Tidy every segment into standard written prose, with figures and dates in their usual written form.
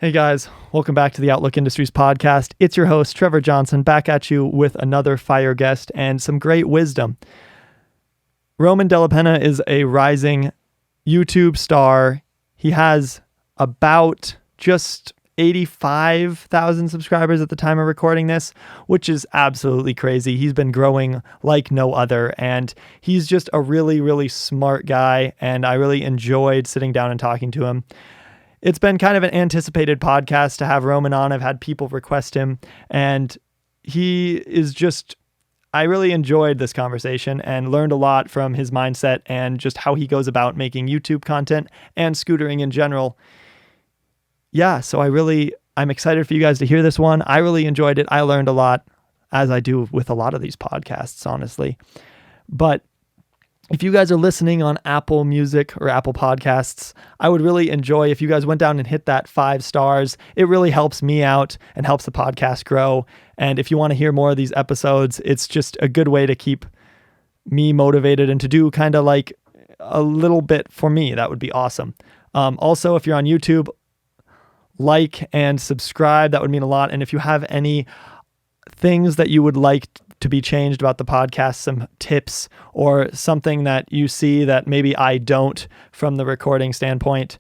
Hey guys, welcome back to the Outlook Industries podcast. It's your host, Trevor Johnson, back at you with another fire guest and some great wisdom. Roman Dellapena is a rising YouTube star. He has about just 85,000 subscribers at the time of recording this, which is absolutely crazy. He's been growing like no other, and he's just a really, really smart guy, and I really enjoyed sitting down and talking to him. It's been kind of an anticipated podcast to have Roman on. I've had people request him, and he is just, I really enjoyed this conversation and learned a lot from his mindset and just how he goes about making YouTube content and scootering in general. Yeah, so I'm excited for you guys to hear this one. I really enjoyed it. I learned a lot, as I do with a lot of these podcasts, honestly. But if you guys are listening on Apple Music or Apple Podcasts, I would really enjoy if you guys went down and hit that 5 stars. It really helps me out and helps the podcast grow. And if you want to hear more of these episodes, it's just a good way to keep me motivated and to do kind of like a little bit for me. That would be awesome. Also, if you're on YouTube, like and subscribe. That would mean a lot. And if you have any things that you would like to be changed about the podcast, some tips or something that you see that maybe I don't from the recording standpoint,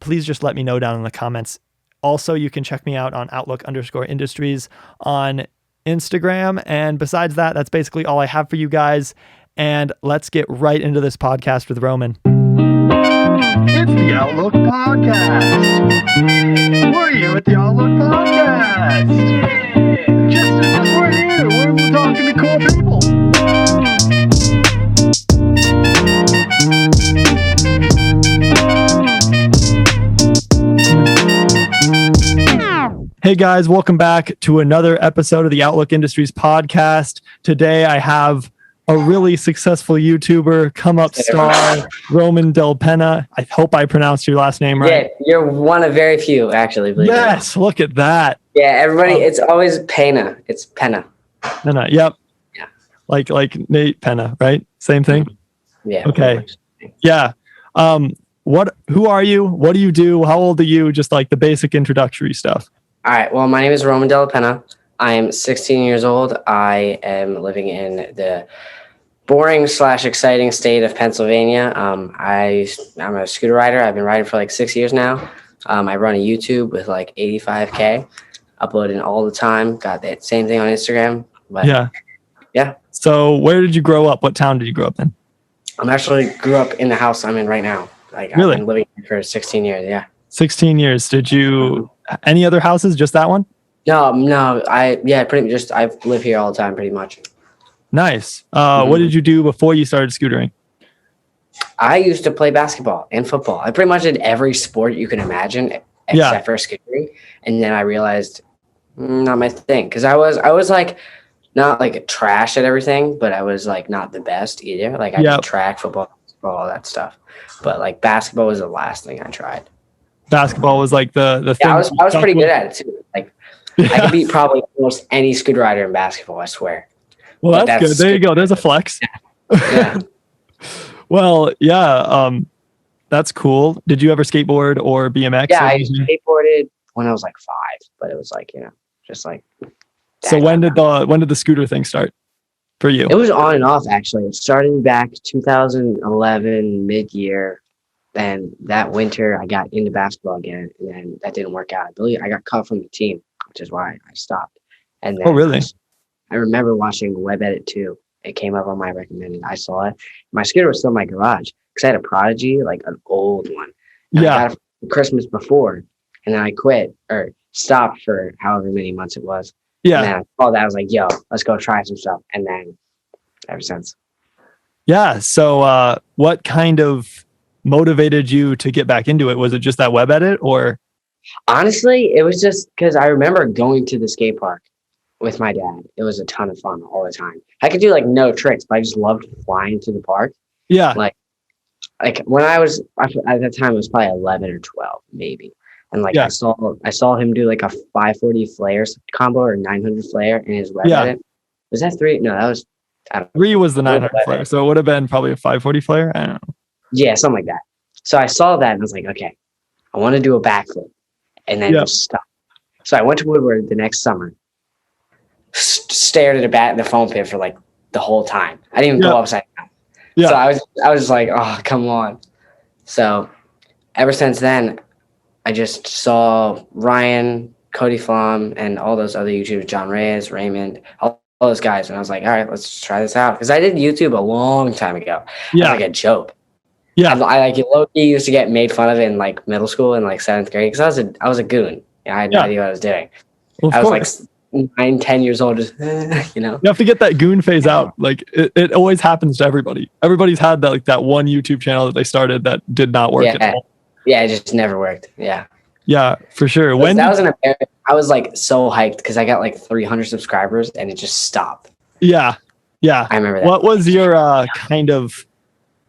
please just let me know down in the comments. Also, you can check me out on Outlook_Industries on Instagram. And besides that, that's basically all I have for you guys. And let's get right into this podcast with Roman. It's the Outlook Podcast. Who are you at the Outlook Podcast? Just we're here. We're talking to cool people. Hey guys, welcome back to another episode of the Outlook Industries podcast. Today I have a really successful YouTuber, come up star, Roman Dellapena. I hope I pronounced your last name right. Yeah, you're one of very few, actually. Yes, look at that. Yeah, everybody, it's always Pena. It's Pena. No, yep. Yeah. Like Nate Pena, right? Same thing? Yeah. Okay. Yeah. Who are you? What do you do? How old are you? Just like the basic introductory stuff. All right. Well, my name is Roman Dellapena. I am 16 years old. I am living in the boring/exciting state of Pennsylvania. I'm a scooter rider. I've been riding for like 6 years now. I run a YouTube with like 85K, uploading all the time. Got that same thing on Instagram. But yeah. So where did you grow up? What town did you grow up in? I'm actually grew up in the house I'm in right now. Like really? I've been living here for 16 years. Yeah. 16 years. Did you any other houses? Just that one? No. I live here all the time pretty much. Nice. What did you do before you started scootering? I used to play basketball and football. I pretty much did every sport you can imagine except for scootering. And then I realized not my thing. Cause I was like not like trash at everything, but I was like not the best either. Like I did track, football, all that stuff. But like basketball was the last thing I tried. Basketball was like the thing. I was pretty good at it too. Like I could beat probably almost any scooter rider in basketball, I swear. Well, that's good. There you go. There's a flex. Yeah. Well, yeah. That's cool. Did you ever skateboard or BMX? Yeah, I skateboarded when I was like 5, but it was like, just like. So when did the scooter thing start for you? It was on and off actually. It started back 2011 mid-year. Then that winter I got into basketball again, and then that didn't work out. I believe I got cut from the team, which is why I stopped. And then really? I remember watching Web Edit 2. It came up on my recommended. I saw it. My scooter was still in my garage because I had a Prodigy, like an old one. And I got it for Christmas before, and then I quit or stopped for however many months it was. Yeah. And then I saw that. I was like, yo, let's go try some stuff. And then ever since. Yeah. So what kind of motivated you to get back into it? Was it just that Web Edit or? Honestly, it was just because I remember going to the skate park with my dad. It was a ton of fun all the time. I could do like no tricks, but I just loved flying to the park. Yeah. Like when I was at that time, it was probably 11 or 12, maybe. And like I saw him do like a 540 flares combo or 900 flare in his Web Edit. Was that 3? No, that was 3 was the 900 flare. So it would have been probably a 540 flare. I don't know. Yeah, something like that. So I saw that and I was like, okay, I want to do a backflip. and then just stopped. So I went to Woodward the next summer, stared at the foam pit for like the whole time. I didn't even go upside down. Yeah. So I was just like, oh, come on. So ever since then, I just saw Ryan, Cody Flom, and all those other YouTubers, John Reyes, Raymond, all those guys. And I was like, all right, let's try this out. Because I did YouTube a long time ago. Yeah. As like a joke. Yeah. I like low-key used to get made fun of in like middle school and like 7th grade because I was a goon. I had no idea what I was doing. Well, I was like 9, 10 years old, just You have to get that goon phase out. Like it always happens to everybody. Everybody's had that like that one YouTube channel that they started that did not work at all. Yeah, it just never worked. Yeah. Yeah, for sure. I was like so hyped because I got like 300 subscribers and it just stopped. Yeah. Yeah. I remember that. What was your kind of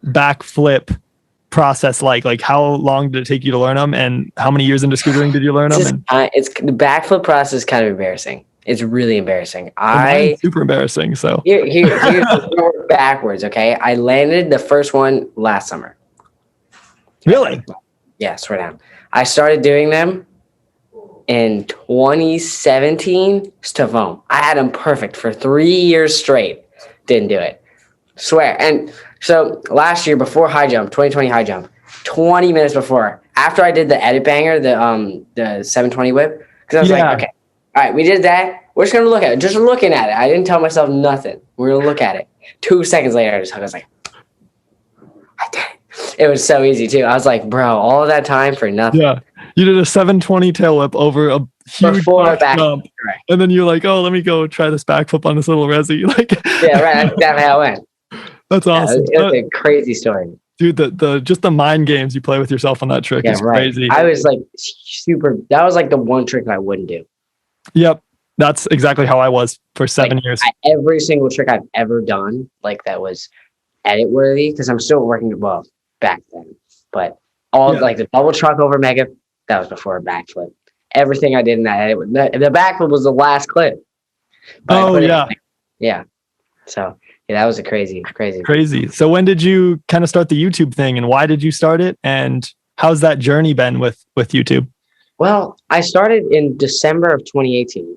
backflip process like? Like how long did it take you to learn them, and how many years into scootering did you learn them? It's the backflip process is kind of embarrassing. It's really embarrassing. Super embarrassing. So here's backwards. Okay, I landed the first one last summer. Really? Yeah, swear down. I started doing them in 2017 to foam. I had them perfect for 3 years straight. Didn't do it. Swear. And so last year before high jump, 2020 high jump, 20 minutes before, after I did the edit banger, the 720 whip, because I was like, okay, all right, we did that. We're just going to look at it. Just looking at it. I didn't tell myself nothing. We're going to look at it. 2 seconds later, I was like, I did it. It was so easy too. I was like, bro, all of that time for nothing. Yeah. You did a 720 tail whip over a huge back jump. Right. And then you're like, oh, let me go try this backflip on this little resi. Like, yeah, right. That's exactly how it went. That's awesome. It was a crazy story. Dude, just the mind games you play with yourself on that trick is crazy. I was like that was like the one trick I wouldn't do. Yep. That's exactly how I was for 7 years. Every single trick I've ever done, like that was edit worthy, because I'm still working back then. But like the bubble truck over mega, that was before a backflip. Everything I did in that edit, the backflip was the last clip. Yeah. So that was a crazy. So when did you kind of start the YouTube thing, and why did you start it, and how's that journey been with YouTube? Well, I started in December of 2018,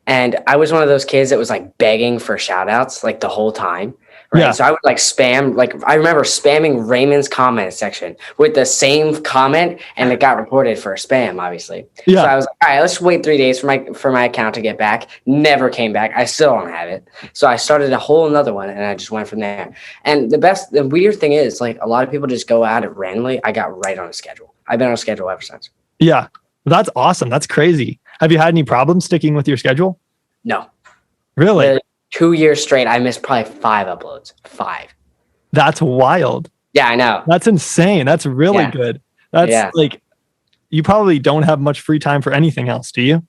and I was one of those kids that was like begging for shout outs like the whole time. Right. Yeah. So I would like spam, I remember spamming Raymond's comment section with the same comment, and it got reported for spam, obviously. Yeah. So I was like, all right, let's wait 3 days for my account to get back. Never came back. I still don't have it. So I started a whole another one, and I just went from there. And the weird thing is, like, a lot of people just go at it randomly. I got right on a schedule. I've been on a schedule ever since. Yeah. That's awesome. That's crazy. Have you had any problems sticking with your schedule? No. Really? 2 years straight, I missed probably 5 uploads. 5. That's wild. Yeah, I know. That's insane. That's really good. That's like, you probably don't have much free time for anything else, do you?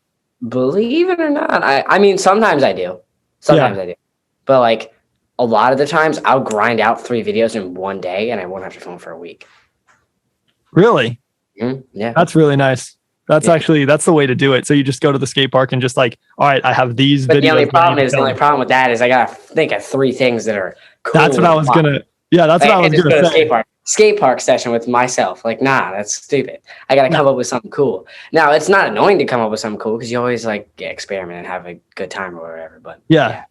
Believe it or not. I mean, sometimes I do. I do. But like a lot of the times I'll grind out 3 videos in one day and I won't have to film for a week. Really? Mm-hmm. Yeah. That's really nice. That's the way to do it. So you just go to the skate park and just like, all right, I have these videos. But the only problem with that is I got to think of 3 things that are cool. That's what I was going to, that's what I was going to say. Skate park session with myself. Like, nah, that's stupid. I got to come up with something cool. Now, it's not annoying to come up with something cool because you always like experiment and have a good time or whatever. But yeah.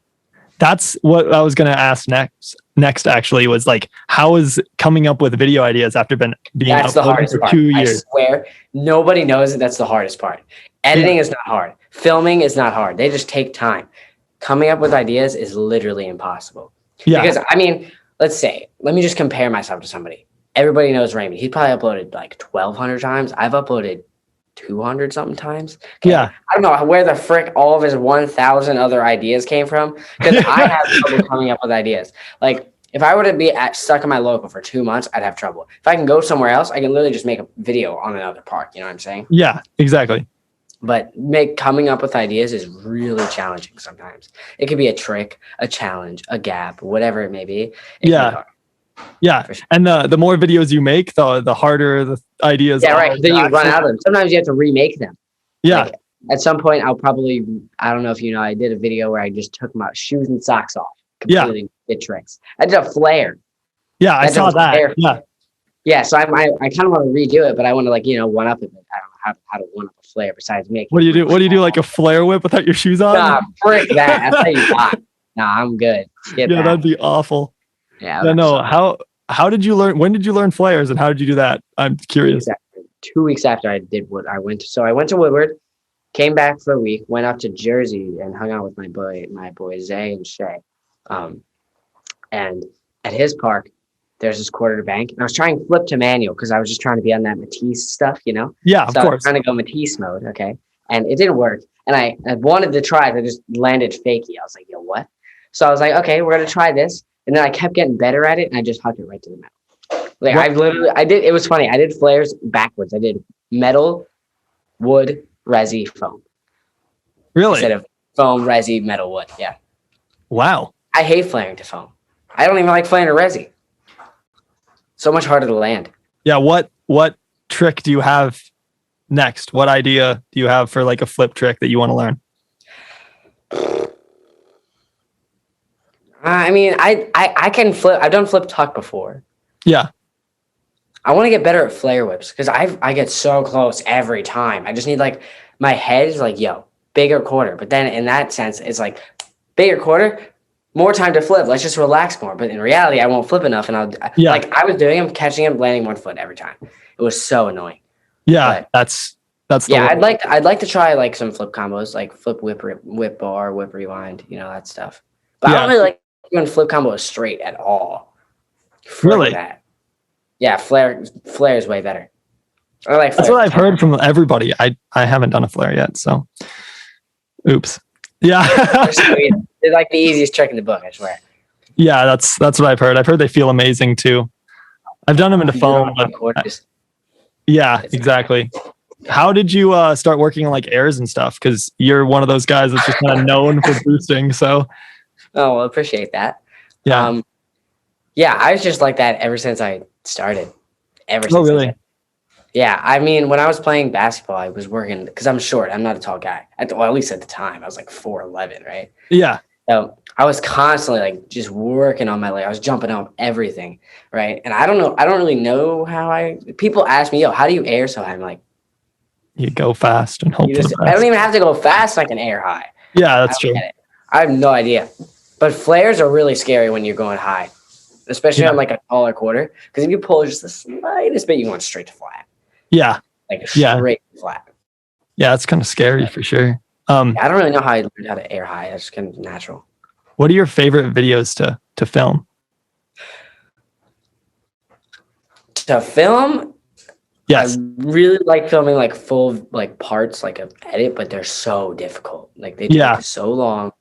That's what I was going to ask next actually, was like, how is coming up with video ideas after being uploaded for 2 years? I swear, nobody knows that that's the hardest part. Editing is not hard. Filming is not hard. They just take time. Coming up with ideas is literally impossible. Yeah. Because, I mean, let me just compare myself to somebody. Everybody knows Raymond. He probably uploaded like 1,200 times. I've uploaded 200 something times. Okay. Yeah. I don't know where the frick all of his 1,000 other ideas came from, because I have trouble coming up with ideas. Like, if I were to be stuck in my local for 2 months, I'd have trouble. If I can go somewhere else, I can literally just make a video on another park. You know what I'm saying? Yeah, exactly. But coming up with ideas is really challenging sometimes. It could be a trick, a challenge, a gap, whatever it may be. Yeah. Sure. And the more videos you make, the harder the ideas are. Yeah, right. Then you run out of them. Sometimes you have to remake them. Yeah. Like, at some point, I don't know if you know, I did a video where I just took my shoes and socks off. Completely did tricks. I did a flare. Yeah, I saw that. Yeah. Yeah, so I kind of want to redo it, but I want to one up it. I don't know how to one up a flare besides making. What do you do? What do you do? Like a flare whip without your shoes on? Nah, frick that. That's how you die. Nah, I'm good. Skip Yeah, that. that'd be awful. Yeah. Yeah, no. How did you learn? When did you learn flares, and how did you do that? I'm curious. 2 weeks after I did what I went to. So I went to Woodward, came back for a week, went up to Jersey and hung out with my boy Zay and Shay. And at his park, there's this quarter to bank, and I was trying to flip to manual because I was just trying to be on that Matisse stuff, you know? Yeah, of So I was course. trying to go Matisse mode, okay? And it didn't work. And I wanted to try it. I just landed fakey. I was like, yo, what? So I was like, okay, we're going to try this. And then I kept getting better at it, and I just hucked it right to the metal. Like, it was funny. I did flares backwards. I did metal, wood, resi, foam. Really? Instead of foam, resi, metal, wood. Yeah. Wow. I hate flaring to foam. I don't even like flaring to resi. So much harder to land. Yeah. What trick do you have next? What idea do you have for like a flip trick that you want to learn? I mean, I can flip. I've done flip tuck before. Yeah. I want to get better at flare whips because I get so close every time. I just need like my head is like, yo, bigger quarter. But then in that sense, it's like bigger quarter, more time to flip. Let's just relax more. But in reality, I won't flip enough, and like I was doing him, catching him, landing one foot every time. It was so annoying. Yeah, but that's yeah. I'd like to try like some flip combos, like flip whip bar, whip rewind, you know, that stuff. But I don't really like doing flip combos straight at all. Really? That. Yeah, flare is way better. I like that's what I've heard from everybody. I haven't done a flare yet, so oops. Yeah. They're like the easiest trick in the book, I swear. Yeah, that's what I've heard. I've heard they feel amazing too. I've done them in the foam, but yeah, exactly. How did you start working on like airs and stuff? Because you're one of those guys that's just kind of known for boosting. So. Oh, well, appreciate that. Yeah. Yeah, I was just like that ever since I started. Oh, really? Yeah, I mean, when I was playing basketball, I was working because I'm short. I'm not a tall guy. At least at the time, I was like 4'11", right? Yeah. So I was constantly like just working on my leg. I was jumping on everything, right? And I don't know. I don't really know how people ask me, yo, how do you air so high? I'm like, you go fast and hope. I don't even have to go fast. I can air high. Yeah, that's true. I have no idea. But flares are really scary when you're going high, especially on like a taller quarter. Because if you pull just the slightest bit, you're going straight to flat. Yeah. Like straight flat. Yeah, it's kind of scary for sure. I don't really know how I learned how to air high. That's kind of natural. What are your favorite videos to film? To film? Yes. I really like filming like full like parts like an edit, but they're so difficult. Like they take so long.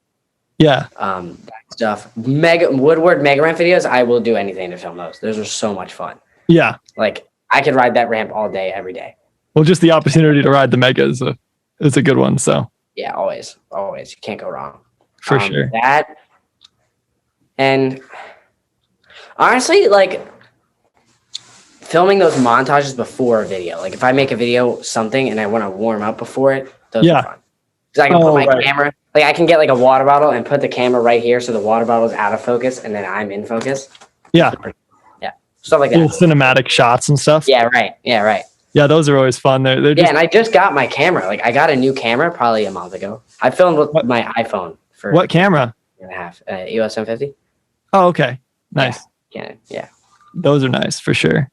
Yeah. That stuff. Woodward mega ramp videos, I will do anything to film those. Those are so much fun. Yeah. Like I could ride that ramp all day, every day. Well, just the opportunity to ride the mega is a good one. So yeah, always. You can't go wrong. For sure. That and honestly, like filming those montages before a video. Like if I make a video something and I want to warm up before it, those are fun. Because I can put my camera, like I can get like a water bottle and put the camera right here so the water bottle is out of focus and then I'm in focus. Yeah. Yeah. Stuff like that. Little cinematic shots and stuff. Yeah, right. Yeah, right. Yeah, those are always fun. They're just... Yeah, and I just got my camera. Like I got a new camera probably a month ago. I filmed with my iPhone for what camera? And a half. EOS M50. Oh, okay. Nice. Yeah. Those are nice for sure.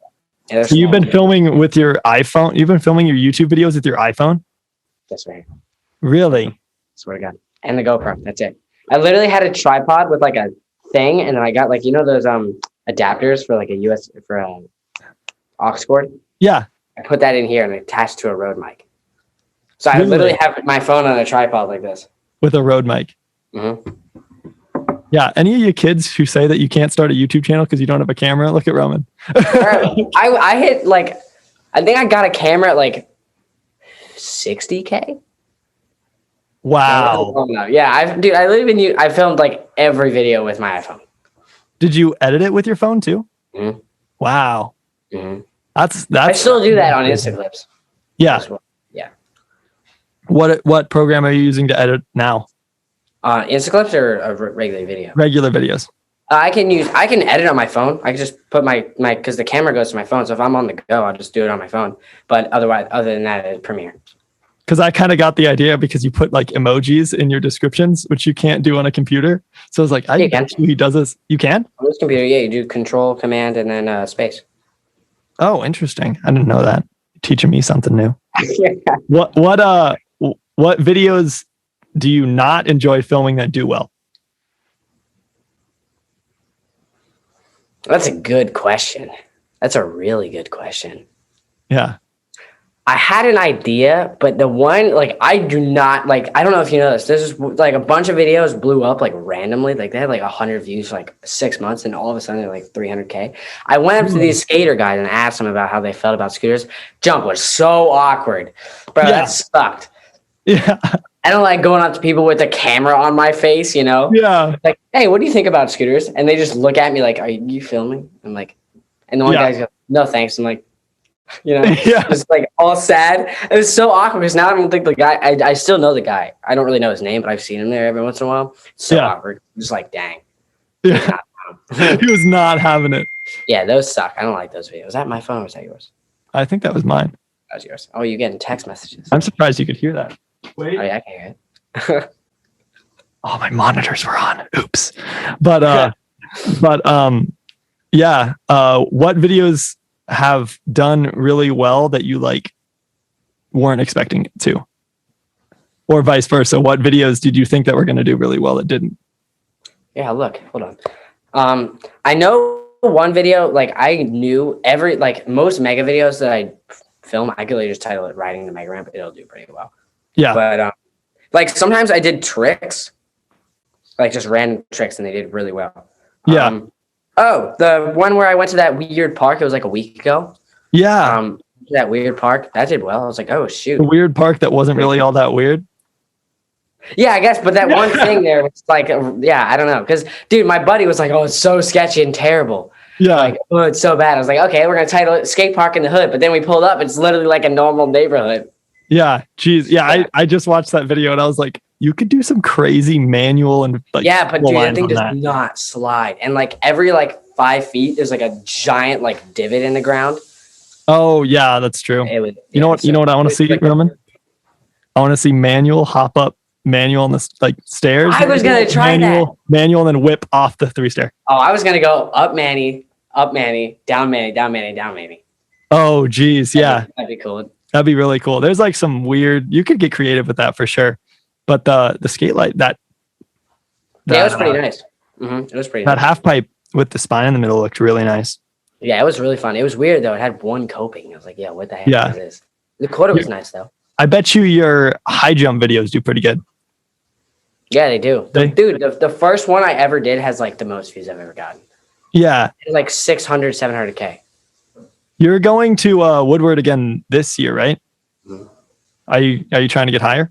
Yeah, so you've been filming with your iPhone? You've been filming your YouTube videos with your iPhone? That's right. Really? Swear to God. And the GoPro. That's it. I literally had a tripod with like a thing, and then I got like, you know, those adapters for like for a aux cord. Yeah. I put that in here and attached to a Rode mic. So I literally have my phone on a tripod like this. With a Rode mic. Mm-hmm. Yeah. Any of you kids who say that you can't start a YouTube channel because you don't have a camera, look at Roman. I hit like, I think I got a camera at like 60K. Wow. Yeah, I filmed like every video with my iPhone. Did you edit it with your phone too? Mm-hmm. Wow. Mm-hmm. That's I still do that on Instaclips. Yeah. Yeah. What program are you using to edit now? Instaclips or a regular video? Regular videos. I can edit on my phone. I can just put my because the camera goes to my phone. So if I'm on the go, I'll just do it on my phone. But other than that, it's Premiere. Because I kind of got the idea because you put like emojis in your descriptions, which you can't do on a computer. So I was like, I bet you he does this. You can? On this computer, yeah, you do Control, Command, and then space. Oh, interesting. I didn't know that. Teaching me something new. What videos do you not enjoy filming that do well? That's a good question. That's a really good question. Yeah. I had an idea, but the one, like, I do not, like, I don't know if you know this. There's just, like, a bunch of videos blew up, like, randomly. Like, they had, like, 100 views for, like, 6 months, and all of a sudden, they're, like, 300K. I went up to these skater guys and asked them about how they felt about scooters. Jump was so awkward. Bro, that sucked. Yeah. I don't like going up to people with a camera on my face, you know? Yeah. Like, hey, what do you think about scooters? And they just look at me like, are you filming? I'm like, and the one guy's like, no, thanks. I'm like, you know, just like all sad. It was so awkward because now I don't think the guy, I still know the guy. I don't really know his name, but I've seen him there every once in a while. It's so awkward. Just like, dang. Yeah. He was not having it. Yeah, those suck. I don't like those videos. Was that my phone or was that yours? I think that was mine. That was yours. Oh, you're getting text messages. I'm surprised you could hear that. Wait. Oh, yeah, I can hear it. Oh, my monitors were on. Oops. But what videos have done really well that you like weren't expecting it to? Or vice versa. What videos did you think that were going to do really well that didn't? Yeah, look, hold on. I know one video, like I knew most mega videos that I film, I could really just title it Riding the Mega Ramp. It'll do pretty well. Yeah. But like sometimes I did tricks, like just random tricks, and they did really well. Yeah. Oh, the one where I went to that weird park, it was like a week ago. Yeah. That weird park, that did well. I was like, oh shoot. The weird park that wasn't really all that weird. Yeah, I guess, but that one thing there was like, I don't know. Because, dude, my buddy was like, oh, it's so sketchy and terrible. Yeah. Like, oh, it's so bad. I was like, okay, we're going to title it Skate Park in the Hood. But then we pulled up, it's literally like a normal neighborhood. Yeah. Geez. Yeah. I just watched that video and I was like, you could do some crazy manual and like. Yeah, but dude, that thing does not slide. And like every like 5 feet, there's like a giant like divot in the ground. Oh, yeah, that's true. You know what I want to see, Roman? I want to see manual hop up. Manual on the like stairs. I was gonna try that. Manual and then whip off the 3-stair. Oh, I was gonna go up Manny, down Manny, down Manny. Oh, geez, yeah, that'd be cool. That'd be really cool. There's like some weird. You could get creative with that for sure. But the skate light that it was pretty nice. It was pretty. That nice. half pipe with the spine in the middle looked really nice. Yeah, it was really fun. It was weird though. It had one coping. I was like, yeah, what the heck is this? The quarter was nice though. I bet you your high jump videos do pretty good. Yeah, they do. Dude, the first one I ever did has like the most views I've ever gotten. Yeah. It's like 600, 700K. You're going to Woodward again this year, right? Mm-hmm. Are you trying to get higher?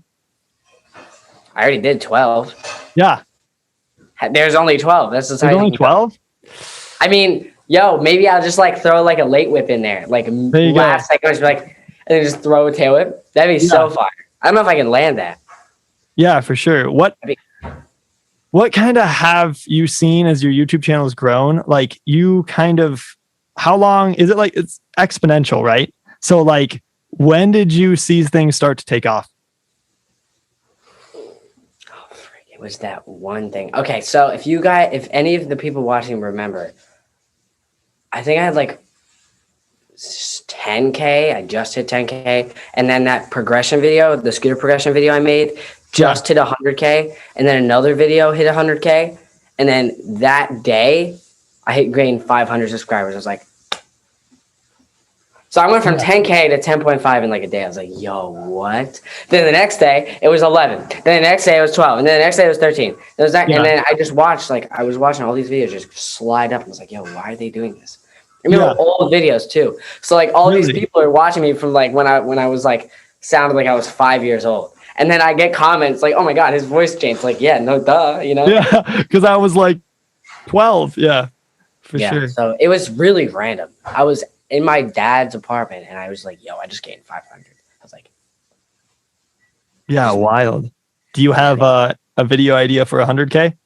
I already did 12. Yeah. There's only 12. There's only 12? I mean, maybe I'll just like throw like a late whip in there. Like last second, I'll just be like, and then just throw a tail whip. That'd be so fire. I don't know if I can land that. Yeah, for sure. What kind of have you seen as your YouTube channel has grown? Like you kind of, how long is it? Like it's exponential, right? So like, when did you see things start to take off? Oh, freak, it was that one thing. Okay, so if any of the people watching remember, I think I had like 10K. I just hit 10K, and then that progression video, the scooter progression video I made, just hit 100K, and then another video hit 100K, and then that day I gained 500 subscribers. I was like, so I went from 10K to 10.5 in like a day. I was like, yo, what? Then the next day it was 11. Then the next day it was 12, and then the next day it was 13. And then I just watched, like I was watching all these videos just slide up, and I was like, yo, why are they doing this? I mean, old videos too. So like all these people are watching me from like when I was like sounded like I was 5 years old. And then I get comments like, oh my God, his voice changed. Like, yeah, no duh, you know? Yeah, because I was like 12. Yeah, for sure. So it was really random. I was in my dad's apartment and I was like, yo, I just gained 500. I was like, yeah, wild. Do you have a video idea for 100K?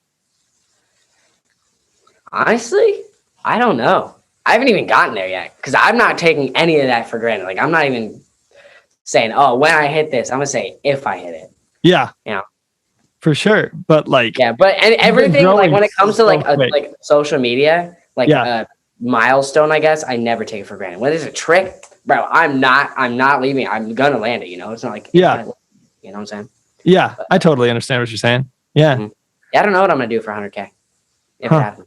Honestly, I don't know. I haven't even gotten there yet because I'm not taking any of that for granted. Like, I'm not even saying, oh, when I hit this, I'm going to say if I hit it. Yeah, You know? for sure. But like, Yeah, but and you've been everything, like growing when it comes to so quick. like social media, like Yeah. a milestone, I guess, I never take it for granted. When there's a trick, bro, I'm not leaving. I'm going to land it, you know? It's not like, Yeah. you know what I'm saying? Yeah, I totally understand what you're saying. Yeah. Mhm. Yeah, I don't know what I'm going to do for 100K if it happens.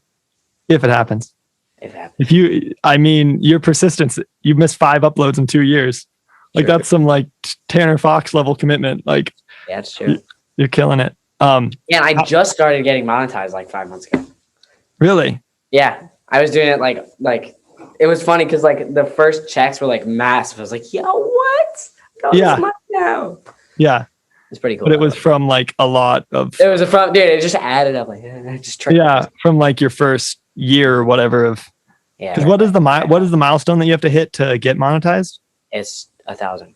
If it happens. If it happens. If you, I mean, your persistence, you missed 5 uploads in 2 years. Like True. that's some like Tanner Fox level commitment. Like Yeah, that's true. you're killing it. Yeah, and I just started getting monetized like 5 months ago. Really? Yeah, I was doing it like it was funny because like the first checks were like massive. I was like, yo, what? I got this money now. Yeah. It's pretty cool. But it was from like a lot of. It was dude. It just added up like just tricked Yeah, from like your first year or whatever of. Yeah. Because what is the milestone that you have to hit to get monetized? It's 1,000.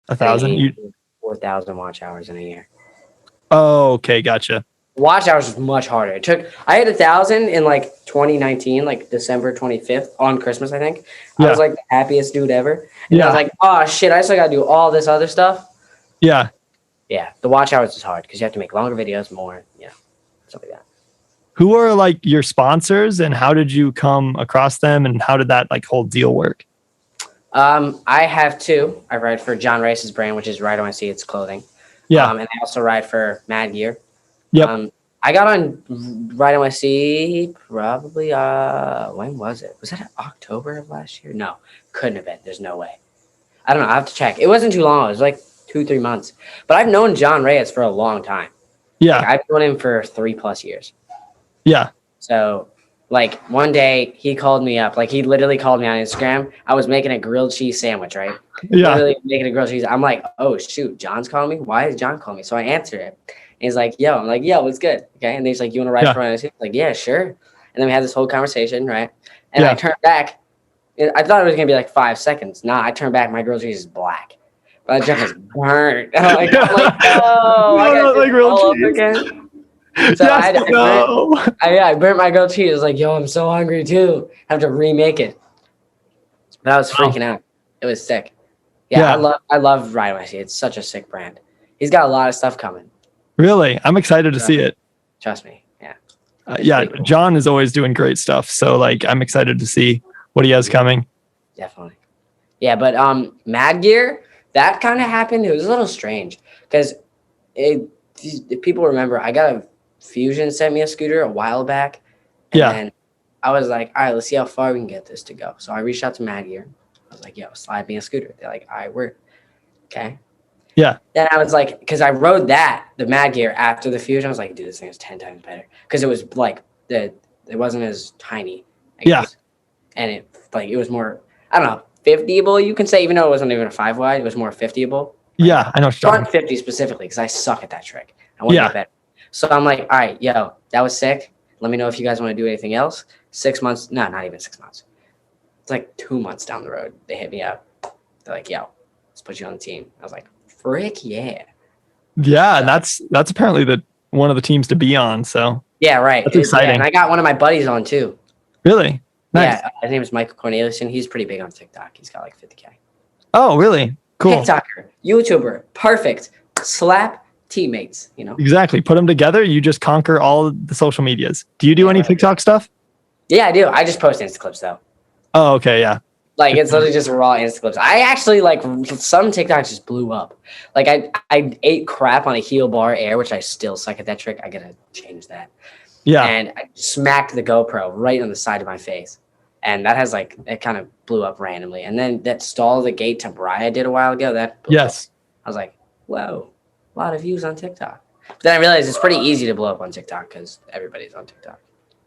1,000. 4,000 watch hours in a year. Oh, okay, gotcha. Watch hours was much harder. I had 1,000 in like 2019, like December 25th on Christmas, I think. I was like the happiest dude ever. And I was like, oh shit, I still gotta do all this other stuff. Yeah. Yeah, the watch hours is hard because you have to make longer videos, more, stuff like that. Who are like your sponsors and how did you come across them and how did that like whole deal work? I have 2. I ride for John Rice's brand, which is Ride On See, it's clothing. Yeah. And I also ride for Mad Gear. Yep. I got on Ride On See probably, when was it? Was that October of last year? No, couldn't have been. There's no way. I don't know. I have to check. It wasn't too long. It was like 2-3 months. But I've known John Reyes for a long time. Yeah. Like, I've known him for 3+ years. Yeah. So, like, one day he called me up. Like, he literally called me on Instagram. I was making a grilled cheese sandwich, right? Yeah. Literally making a grilled cheese. I'm like, oh, shoot, John's calling me? Why is John calling me? So I answer it. And he's like, yo. I'm like, yo, what's good? Okay. And he's like, you want to ride for us? Like, yeah, sure. And then we had this whole conversation, right? And I turned back. I thought it was going to be like 5 seconds. Nah, I turned back. My grilled cheese is black. But the is burnt. I'm like, oh, I got to do it all over again. So I burnt my grilled cheese. I was like, yo, I'm so hungry too. I have to remake it. But I was freaking out. It was sick. Yeah. I love Ride On See. It's such a sick brand. He's got a lot of stuff coming. Really? I'm excited to see it. Trust me. Yeah. Cool. John is always doing great stuff. So like, I'm excited to see what he has coming. Definitely. Yeah. But Mad Gear, that kind of happened. It was a little strange because if people remember, I got a Fusion sent me a scooter a while back. And then I was like, all right, let's see how far we can get this to go. So I reached out to Mad Gear. I was like, yo, slide me a scooter. They're like, all right, we're okay. Yeah. Then I was like, because I rode the Mad Gear after the Fusion. I was like, dude, this thing is 10 times better. Because it was like it wasn't as tiny. I guess. And it was more, I don't know, 50able, you can say, even though it wasn't even a 5 wide, it was more 50able. Yeah, I know. Front 50 specifically, because I suck at that trick. I want to get better. So I'm like, all right, yo, that was sick. Let me know if you guys want to do anything else. 6 months, no, not even 6 months. It's like 2 months down the road. They hit me up. They're like, yo, let's put you on the team. I was like, frick yeah. Yeah, and that's apparently one of the teams to be on. So yeah, right. That's exciting. And I got one of my buddies on too. Really? Nice. Yeah, his name is Michael Corneliuson. He's pretty big on TikTok. He's got like 50K. Oh, really? Cool. TikToker, YouTuber, perfect. Slap teammates, Exactly. Put them together. You just conquer all the social medias. Do you do any TikTok stuff? Yeah, I do. I just post Insta clips though. Oh, okay. Yeah. Like it's literally just raw Insta clips. I actually like some TikToks just blew up. Like I ate crap on a heel bar air, which I still suck at that trick. I gotta change that. Yeah. And I smacked the GoPro right on the side of my face. And that has it kind of blew up randomly. And then that stall the gate to Bry I did a while ago, that blew up. I was like, whoa, a lot of views on TikTok. But then I realized it's pretty easy to blow up on TikTok because everybody's on TikTok.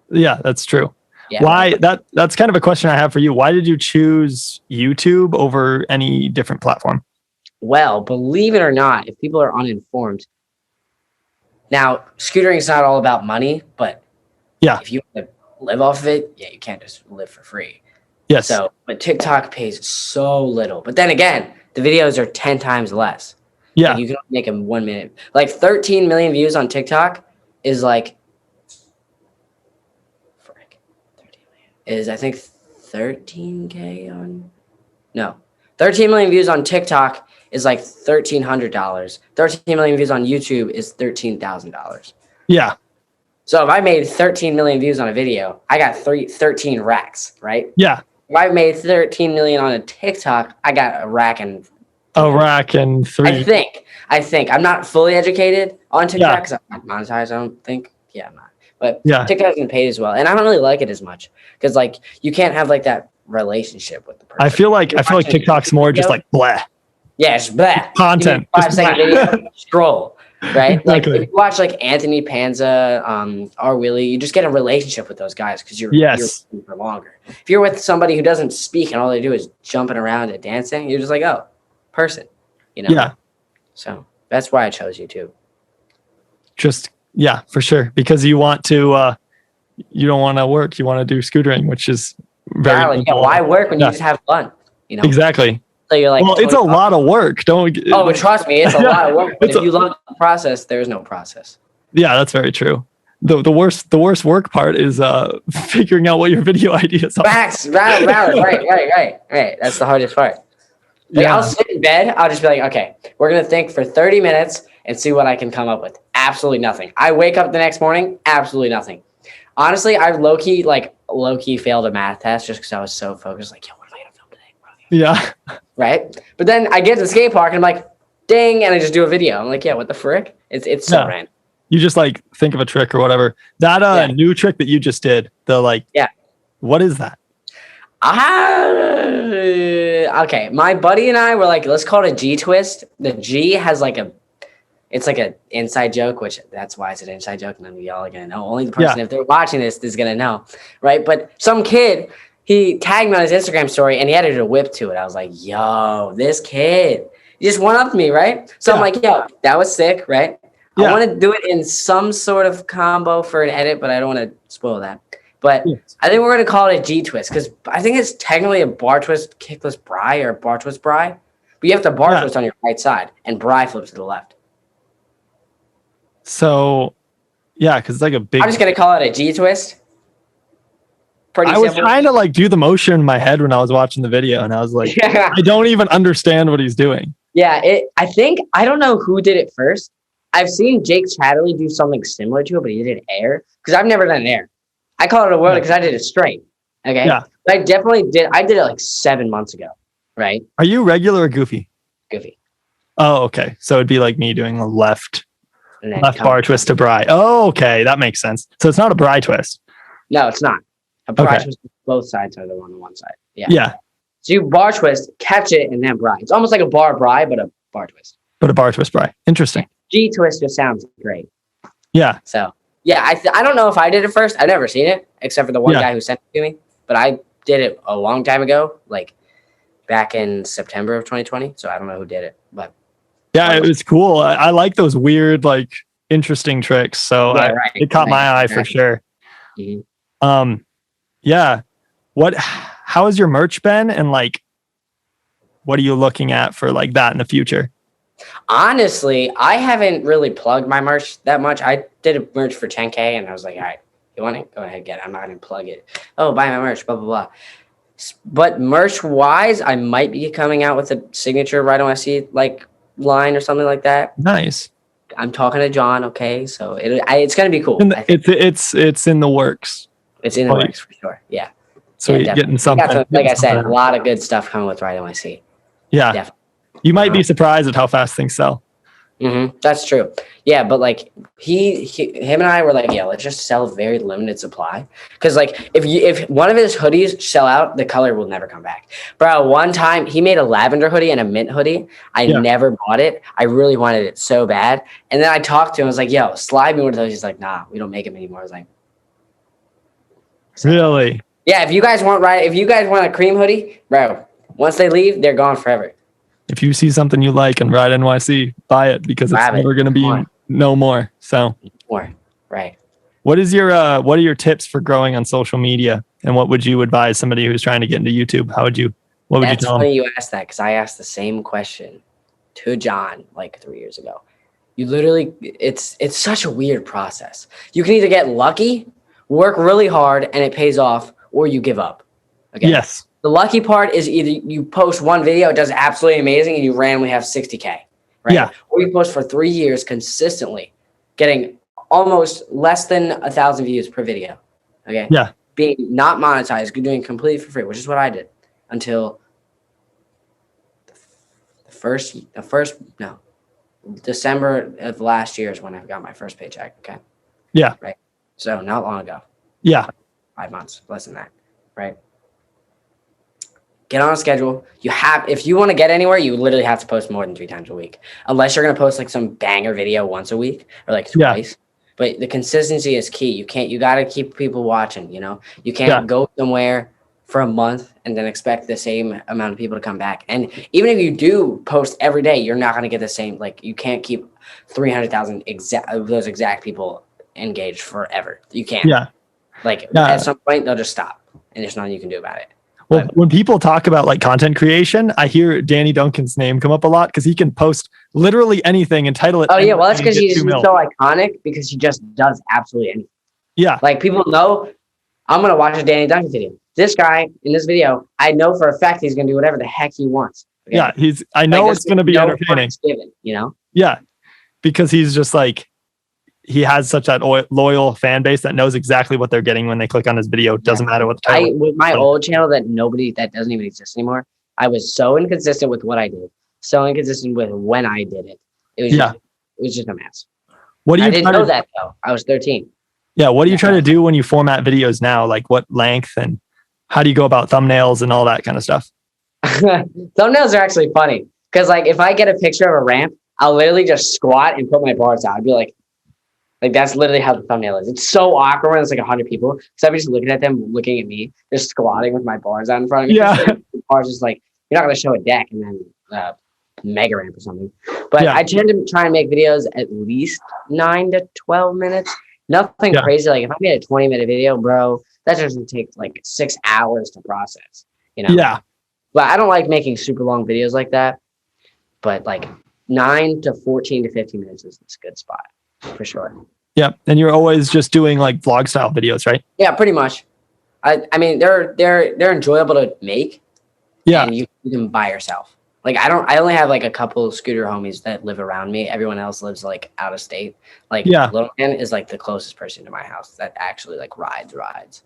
Yeah, that's true. Yeah. Why that's kind of a question I have for you. Why did you choose YouTube over any different platform? Well, believe it or not, if people are uninformed, now scootering is not all about money, but if you want to live off of it, you can't just live for free. Yes. So, but TikTok pays so little. But then again, the videos are 10 times less. Yeah. You can make them 1 minute. 13 million views on TikTok is frick. is I think 13K on, no, 13 million views on TikTok is like $1,300. 13 million views on YouTube is $13,000. Yeah. So if I made 13 million views on a video, I got 13 racks, right? Yeah. If I made 13 million on a TikTok, I got a rack and A rack and 3. I think I'm not fully educated on TikTok Yeah. because I'm not monetized. I don't think. Yeah, I'm not. But Yeah. TikTok isn't paid as well, and I don't really like it as much because like you can't have like that relationship with the person. I feel like TikTok's more just like blah. Yeah, it's blah. Content. You need a 5-second video, scroll. Right? Like Exactly. if you watch like Anthony Panza, R. Willie, you just get a relationship with those guys because you're Yes. you're for longer. If you're with somebody who doesn't speak and all they do is jumping around and dancing, you're just like, oh, person. You know? Yeah. So that's why I chose YouTube. Just yeah, for sure. Because you want to you don't want to work, you want to do scootering, which is very why work when Yeah. you just have fun? You know? Exactly. So you're like, Well, it's a lot of work. Don't Oh, trust me, it's a Yeah. lot of work. But It's if you love the process, there's no process. Yeah, that's very true. The worst work part is figuring out what your video ideas are. Facts, right. That's the hardest part. Like, Yeah. I'll sit in bed. I'll just be like, okay, we're going to think for 30 minutes and see what I can come up with. Absolutely nothing. I wake up the next morning, absolutely nothing. Honestly, I low-key failed a math test just because I was so focused. Like, yo, what am I going to film today? Yeah. Right? But then I get to the skate park and I'm like, ding, and I just do a video. I'm like, yeah, what the frick? It's so Yeah. random. You just like think of a trick or whatever. That Yeah. new trick that you just did, the like Yeah. What is that? Okay. My buddy and I were like, let's call it a G twist. The G has it's like an inside joke, which that's why it's an inside joke. None of y'all are gonna know. Only the person, if they're watching this, is gonna know, right? But some kid, he tagged me on his Instagram story and he added a whip to it. I was like, yo, this kid, he just one upped me, right? So I'm like, yo, that was sick, right? Yeah. I want to do it in some sort of combo for an edit, but I don't want to spoil that. But I think we're going to call it a G twist because I think it's technically a bar twist kickless bri or bar twist bri. But you have to bar twist on your right side and bri flips to the left. So, yeah, because it's like a big. I'm just going to call it a G twist. Pretty I simple. was trying to like do the motion in my head when I was watching the video, and I was like, Yeah. I don't even understand what he's doing. Yeah, I don't know who did it first. I've seen Jake Chatterley do something similar to it, but he did air because I've never done air. I call it a whirl because I did it straight. Okay. Yeah. But I definitely did. I did it like 7 months ago. Right. Are you regular or goofy? Goofy. Oh, okay. So it'd be like me doing a left And then bar twist to bri. Oh, okay. That makes sense. So it's not a bri twist. No, it's not. A bar Okay. twist, both sides are the one on one side. Yeah. Yeah. So you bar twist, catch it, and then bri. It's almost like a bar bri, but a bar twist. But a bar twist bri. Interesting. G twist just sounds great. Yeah. So yeah, I don't know if I did it first. I've never seen it except for the one guy who sent it to me. But I did it a long time ago, like back in September of 2020. So I don't know who did it, but Yeah, it was cool. I like those weird, like interesting tricks. So it caught my eye for sure. Mm-hmm. Yeah. How has your merch been? And like, what are you looking at for like that in the future? Honestly, I haven't really plugged my merch that much. I did a merch for 10K and I was like, all right, you want it? Go ahead, get it. I'm not going to plug it. Oh, buy my merch, blah, blah, blah. But merch wise, I might be coming out with a signature Right on SC like line or something like that. Nice. I'm talking to John. Okay. So it's going to be cool. It's in the works. It's in the works for sure. Yeah. So you're getting something. Like I said, a lot of good stuff coming with Right on SC. Yeah. Definitely. You might be surprised at how fast things sell. Mm-hmm. That's true. Yeah, but like him and I were like, yeah, let's just sell very limited supply. Because like if one of his hoodies sell out, the color will never come back. Bro, one time he made a lavender hoodie and a mint hoodie. I never bought it. I really wanted it so bad. And then I talked to him. I was like, yo, slide me one of those. He's like, nah, we don't make them anymore. I was like, really? Yeah, if you guys want a cream hoodie, bro, once they leave, they're gone forever. If you see something you like and Ride NYC, buy it because it's never going to be no more. So, right. What are your tips for growing on social media, and what would you advise somebody who's trying to get into YouTube? What would you tell them? That's funny you asked that because I asked the same question to John like 3 years ago. You literally, it's such a weird process. You can either get lucky, work really hard, and it pays off, or you give up. Okay. Yes. The lucky part is either you post one video, it does absolutely amazing, and you randomly have 60K, right? Yeah. Or you post for 3 years consistently, getting almost less than 1,000 views per video. Okay. Yeah. Being not monetized, doing completely for free, which is what I did until December of last year is when I got my first paycheck. Okay. Yeah. Right. So not long ago. Yeah. 5 months, less than that. Right. Get on a schedule. If you want to get anywhere, you literally have to post more than 3 times a week, unless you're going to post like some banger video once a week or like twice. But the consistency is key. You got to keep people watching, you can't go somewhere for a month and then expect the same amount of people to come back. And even if you do post every day, you're not going to get the same, like you can't keep 300,000 of those exact people engaged forever. You can't. Yeah. At some point they'll just stop and there's nothing you can do about it. Well, when people talk about like content creation, I hear Danny Duncan's name come up a lot because he can post literally anything and title it. Oh yeah, well that's because he's so iconic because he just does absolutely anything. Yeah, like people know I'm gonna watch a Danny Duncan video. This guy in this video, I know for a fact he's gonna do whatever the heck he wants. Okay? Yeah, I know it's gonna be entertaining. Yeah, because he's just like he has such that loyal fan base that knows exactly what they're getting when they click on his video. Doesn't matter what the title. With my old channel that doesn't even exist anymore, I was so inconsistent with what I did, so inconsistent with when I did it. It was just a mess. I didn't know that though. I was 13. Yeah. What do you try to do when you format videos now? Like what length and how do you go about thumbnails and all that kind of stuff? Thumbnails are actually funny because like if I get a picture of a ramp, I'll literally just squat and put my bars out. I'd be like that's literally how the thumbnail is. It's so awkward when it's like 100 people. So I'm just looking at them, looking at me, just squatting with my bars out in front of me. Yeah. The bars just like, you're not going to show a deck and then mega ramp or something. But I tend to try and make videos at least 9 to 12 minutes. Nothing crazy. Like if I made a 20-minute video, bro, that doesn't take like 6 hours to process, Yeah. But I don't like making super long videos like that. But like 9 to 14 to 15 minutes is a good spot. For sure. Yeah. And you're always just doing like vlog style videos, right? Yeah, pretty much. I mean, they're enjoyable to make. Yeah. And you do them by yourself. Like I only have like a couple of scooter homies that live around me. Everyone else lives like out of state. Like Little Man is like the closest person to my house that actually like rides.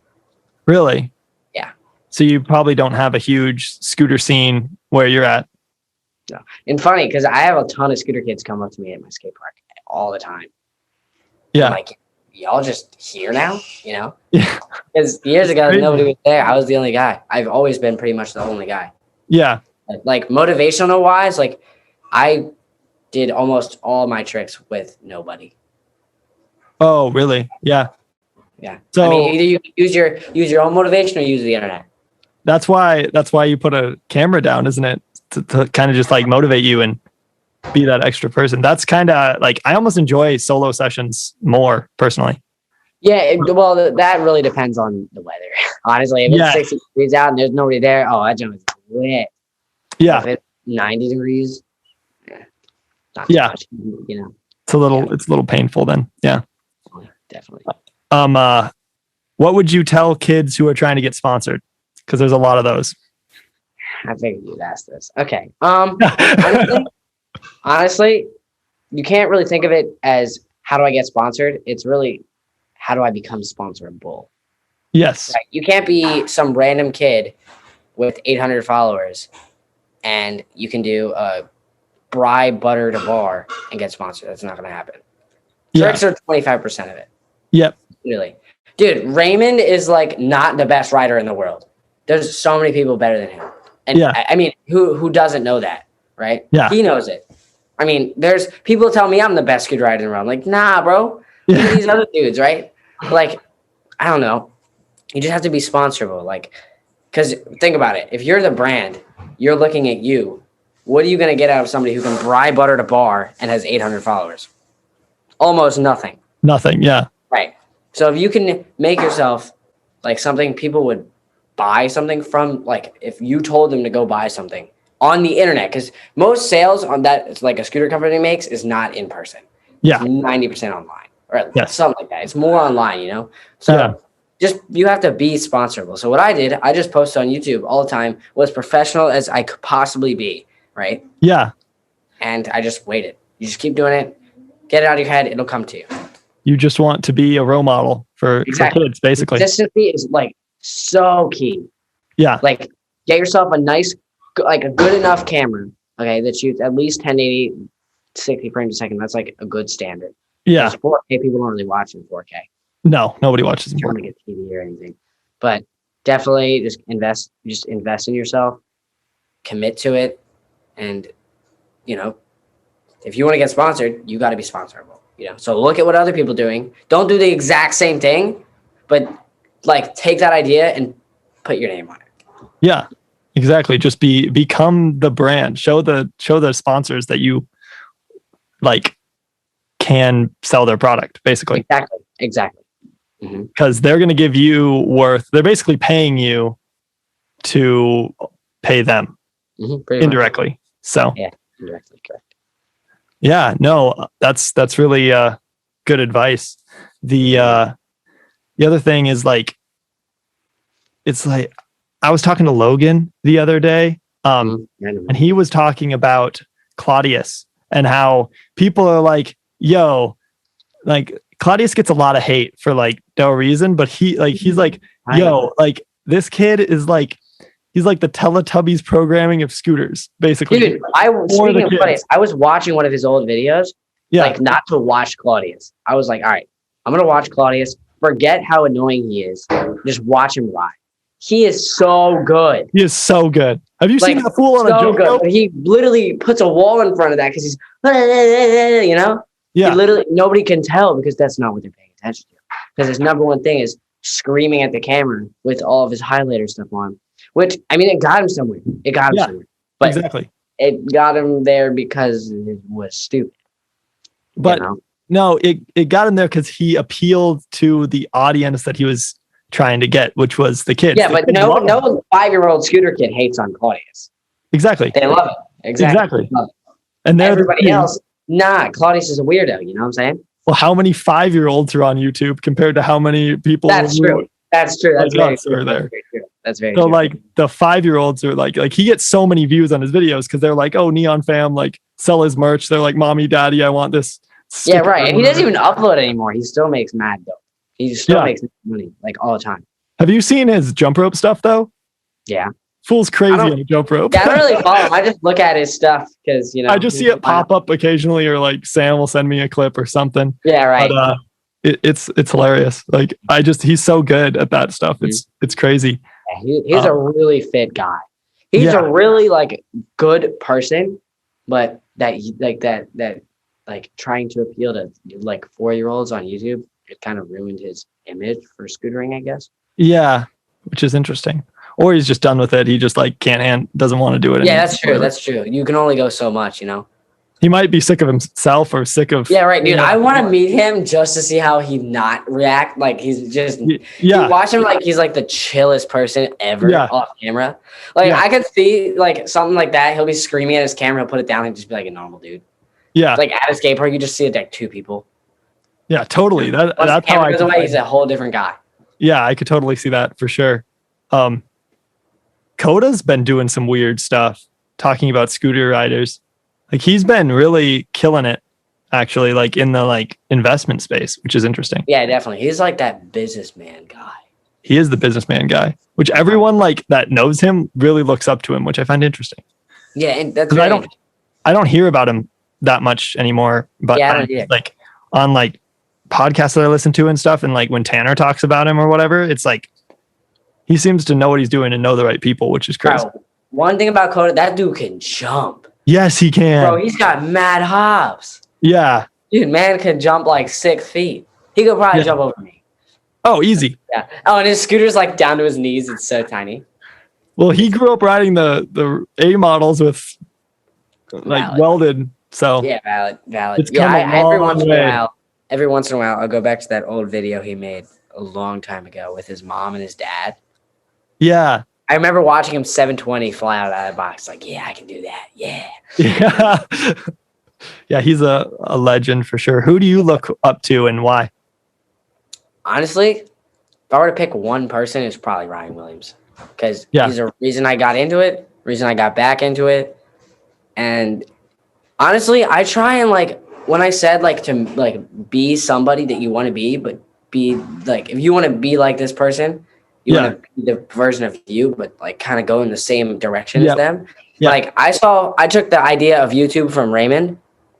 Really? Yeah. So you probably don't have a huge scooter scene where you're at. No. And funny because I have a ton of scooter kids come up to me at my skate park all the time. Yeah. I'm like, y'all just here now, Yeah. Because years ago, nobody was there. I was the only guy. I've always been pretty much the only guy. Yeah. Like motivational wise, like I did almost all my tricks with nobody. Oh, really? Yeah. Yeah. So I mean, either you use your own motivation or use the internet. That's why you put a camera down, isn't it? To kind of just like motivate you and be that extra person. That's kind of like I almost enjoy solo sessions more personally. Yeah, that really depends on the weather. Honestly, if it's 60 degrees out and there's nobody there, that jump is lit. Yeah. If it's 90 degrees, not too much, It's a little painful then. Yeah. Definitely. What would you tell kids who are trying to get sponsored? Because there's a lot of those. I figured you'd ask this. Okay. Honestly, you can't really think of it as how do I get sponsored? It's really how do I become sponsorable? Yes. Right? You can't be some random kid with 800 followers and you can do a bribe butter to bar and get sponsored. That's not going to happen. Tricks are 25% of it. Yep. Really. Dude, Raymond is like not the best rider in the world. There's so many people better than him. And I mean, who doesn't know that, right? Yeah. He knows it. I mean, there's people tell me I'm the best scooter rider in the world. I'm like, nah, bro. Look at these other dudes, right? Like, I don't know. You just have to be sponsorable. Like, because think about it. If you're the brand, you're looking at you. What are you going to get out of somebody who can bribe butter to bar and has 800 followers? Almost nothing. Nothing. Yeah. Right. So if you can make yourself like something people would buy something from, like if you told them to go buy something on the internet, because most sales on that it's like a scooter company makes is not in person. Yeah. It's 90% online or something like that. It's more online, So you have to be sponsorable. So what I did, I just posted on YouTube all the time, was professional as I could possibly be, right? Yeah. And I just waited. You just keep doing it, get it out of your head, it'll come to you. You just want to be a role model for kids, basically. Consistency is like so key. Yeah. Like get yourself a nice, like a good enough camera, okay, that shoots at least 1080, 60 frames a second. That's like a good standard. Yeah. 4K, people don't really watch in 4K. No, nobody watches Trying to get TV or anything. But definitely just invest in yourself, commit to it, and if you want to get sponsored, you got to be sponsorable. So look at what other people are doing. Don't do the exact same thing, but like take that idea and put your name on it. Yeah, exactly. Just become the brand. Show the sponsors that you like can sell their product, basically. Exactly. Because they're going to give you worth. They're basically paying you to pay them indirectly. Much. So yeah, indirectly, correct. Yeah, no, that's really good advice. The other thing is like, it's like I was talking to Logan the other day, and he was talking about Claudius and how people are like, yo, like Claudius gets a lot of hate for like no reason, but he's like, yo, like this kid is like, he's like the Teletubbies programming of scooters, basically. Dude, speaking of Claudius, I was watching one of his old videos, like not to watch Claudius. I was like, all right, I'm going to watch Claudius. Forget how annoying he is. Just watch him ride. He is so good. He is so good. Have you seen that fool on a jump rope? He literally puts a wall in front of that because he's, Yeah. He literally, nobody can tell because that's not what they're paying attention to. Because his number one thing is screaming at the camera with all of his highlighter stuff on. Which, I mean, it got him somewhere. Somewhere. But exactly. It got him there because it was stupid. But no, it got him there because he appealed to the audience that he was trying to get, which was the kids. Yeah, but no 5-year-old scooter kid hates on Claudius. Exactly. They love it. Exactly. Love it. And everybody else, Claudius is a weirdo. You know what I'm saying? Well, how many 5-year-olds are on YouTube compared to how many people? That's true. That's very true. There. That's very so true. Like the 5-year-olds are like he gets so many views on his videos because they're like, oh, Neon Fam, like sell his merch. They're like, mommy, daddy, I want this. Yeah, right. And he doesn't even upload anymore. He still makes mad dough. He still makes money like all the time. Have you seen his jump rope stuff though? Yeah. Fool's crazy on a jump rope. Yeah, I don't really follow him. I just look at his stuff because I just see it pop up occasionally, or like Sam will send me a clip or something. Yeah, right. But it's hilarious. Like he's so good at that stuff. It's crazy. Yeah, he's a really fit guy. He's a really like good person, but that trying to appeal to like 4-year-olds on YouTube, it kind of ruined his image for scootering, I guess. Yeah, which is interesting. Or he's just done with it. He just like doesn't want to do it anymore. Yeah, that's true. That's true. You can only go so much, He might be sick of himself or sick of. Yeah, right, dude. I want to meet him just to see how he not react. Like he's just. You watch him like he's like the chillest person ever off camera. Like I could see like something like that. He'll be screaming at his camera. He'll put it down and just be like a normal dude. Yeah. Like at a skate park, you just see like 2 people. Yeah, totally. That's how I. Goes away, he's a whole different guy. Yeah, I could totally see that for sure. Coda's been doing some weird stuff, talking about scooter riders. Like he's been really killing it, actually, like in the like investment space, which is interesting. Yeah, definitely. He's like that businessman guy. He is the businessman guy, which everyone like that knows him really looks up to him, which I find interesting. Yeah, and that's I don't hear about him that much anymore. But like on like podcasts that I listen to and stuff, and like when Tanner talks about him or whatever, it's like he seems to know what he's doing and know the right people, which is crazy. Bro, one thing about Coda, that dude can jump. Yes, he can. Bro, he's got mad hops. Yeah. Dude, man can jump like 6 feet. He could probably jump over me. Oh, easy. Yeah. Oh, and his scooter's like down to his knees. It's so tiny. Well, he grew up riding the A models with like welded. So yeah, valid. It's every once in a while, I'll go back to that old video he made a long time ago with his mom and his dad. Yeah. I remember watching him 720 fly out of the box. Like, yeah, I can do that. Yeah. Yeah, he's a legend for sure. Who do you look up to and why? Honestly, if I were to pick one person, it's probably Ryan Williams, because Yeah. he's the reason I got into it, reason I got back into it. And honestly, I try and like, when I said like to like be somebody that you want to be, but be like, if you want to be like this person, you Yeah. want to be the version of you, but like kind of go in the same direction Yep. as them. Yeah. Like I took the idea of YouTube from Raymond,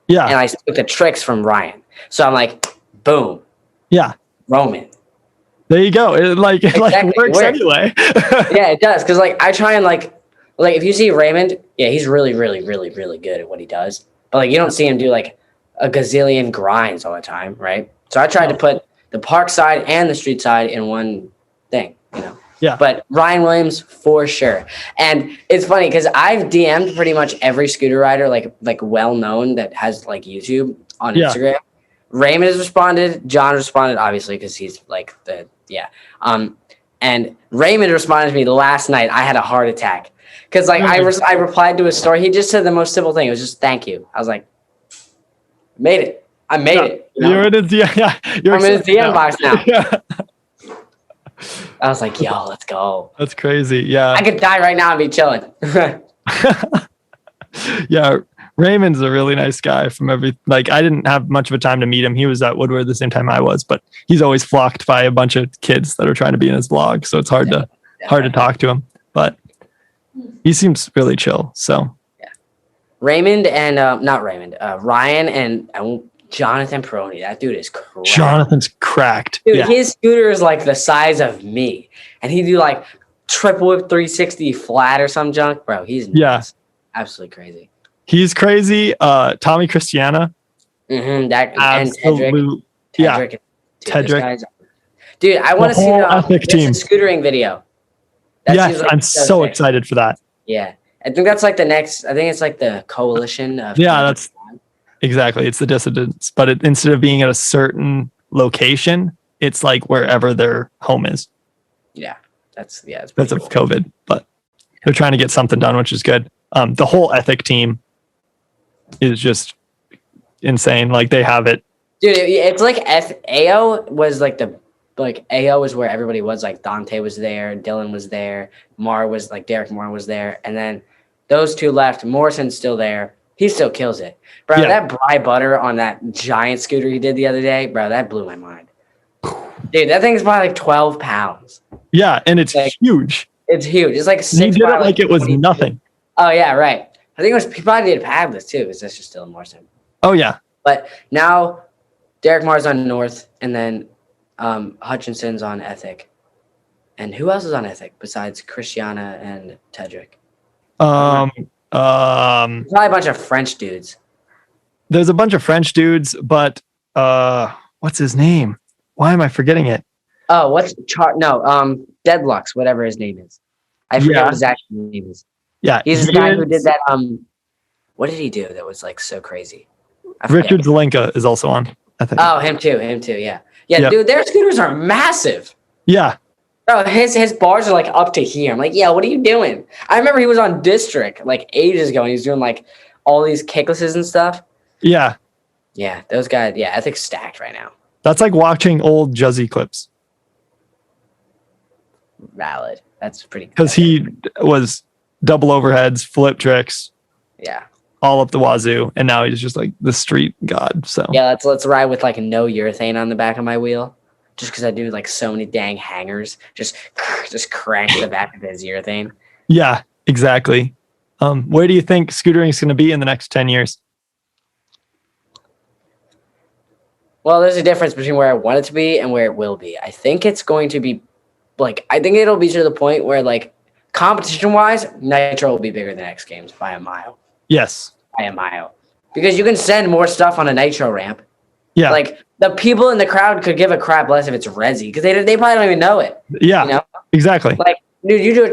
Yeah. and I took the tricks from Ryan. So I'm like, boom, Yeah. Roman. There you go. It like Exactly, works it works. anyway. Yeah, it does. Because like I try and like if you see Raymond, yeah, he's really, really, really, really good at what he does. But like you don't see him do like a gazillion grinds all the time, right? So I tried to put the park side and the street side in one thing, you know. Yeah. But Ryan Williams for sure. And it's funny because I've DM'd pretty much every scooter rider like well known that has like YouTube on Instagram. Raymond has responded. John responded, obviously, because he's like and Raymond responded to me last night. I had a heart attack because like I replied to his story. He just said the most simple thing. It was just thank you. I was like, made it. I made it. You know? You're in his DM. Yeah. I'm in his DM box now. Yeah. I was like, yo, let's go. That's crazy. Yeah. I could die right now and be chilling. Yeah. Raymond's a really nice guy I didn't have much of a time to meet him. He was at Woodward the same time I was, but he's always flocked by a bunch of kids that are trying to be in his vlog. So it's hard to talk to him, but he seems really chill. So Raymond and not Raymond, Ryan and Jonathan Peroni. That dude is cracked. Jonathan's cracked. Dude, his scooter is like the size of me, and he do like triple whip 360 flat or some junk, bro. He's nuts. Absolutely crazy. He's crazy. Tommy Christiana. Mm-hmm. That and Tedrick. Yeah. Tedrick. Dude, I want to see the scootering video. Yes, I'm so excited for that. Yeah. I think that's like the next. I think it's like the coalition of. Yeah, that's exactly. It's the dissidents, but instead of being at a certain location, it's like wherever their home is. Yeah, it's because of COVID, but they're trying to get something done, which is good. The whole ethic team is just insane. Like they have it, dude. It's like AO was like AO was where everybody was. Like Dante was there, Dylan was there, Derek Marr was there, and then those two left. Morrison's still there. He still kills it, bro. Yeah. That Bry Butter on that giant scooter he did the other day, bro. That blew my mind. Dude, that thing's probably like 12 pounds. Yeah, and it's like, huge. It's huge. It's like he did it like it was nothing. Oh yeah, right. I think he probably did padless too, because that's just Dylan Morrison. Oh yeah. But now Derek Marr's on North, and then Hutchinson's on Ethic. And who else is on Ethic besides Christiana and Tedrick? Probably a bunch of French dudes. There's a bunch of French dudes, but what's his name? Why am I forgetting it? Oh, Deadlocks, whatever his name is. I forget what his actual name is. Yeah, he's the guy who did that. What did he do that was like so crazy? Richard Zelenka is also on, I think. Oh, him too. Yeah. Yeah, dude, their scooters are massive. Yeah. Bro, his bars are like up to here. I'm like, yeah, what are you doing? I remember he was on District like ages ago, and he was doing like all these kicklesses and stuff. Yeah. Yeah, those guys. Yeah, Ethic's stacked right now. That's like watching old Juzzy clips. Valid. That's pretty. Because he was double overheads, flip tricks. Yeah. All up the wazoo, and now he's just like the street god. So yeah, let's ride with like no urethane on the back of my wheel, just because I do like so many dang hangers, just crank the back of his urethane. Yeah, exactly. Where do you think scootering is going to be in the next 10 years? Well, there's a difference between where I want it to be and where it will be. I think it's going to be I think it'll be to the point where like competition wise, Nitro will be bigger than X Games by a mile. Yes. By a mile. Because you can send more stuff on a Nitro ramp. Yeah. Like the people in the crowd could give a crap less if it's Resi, because they probably don't even know it. Yeah. You know? Exactly. Like, dude, you do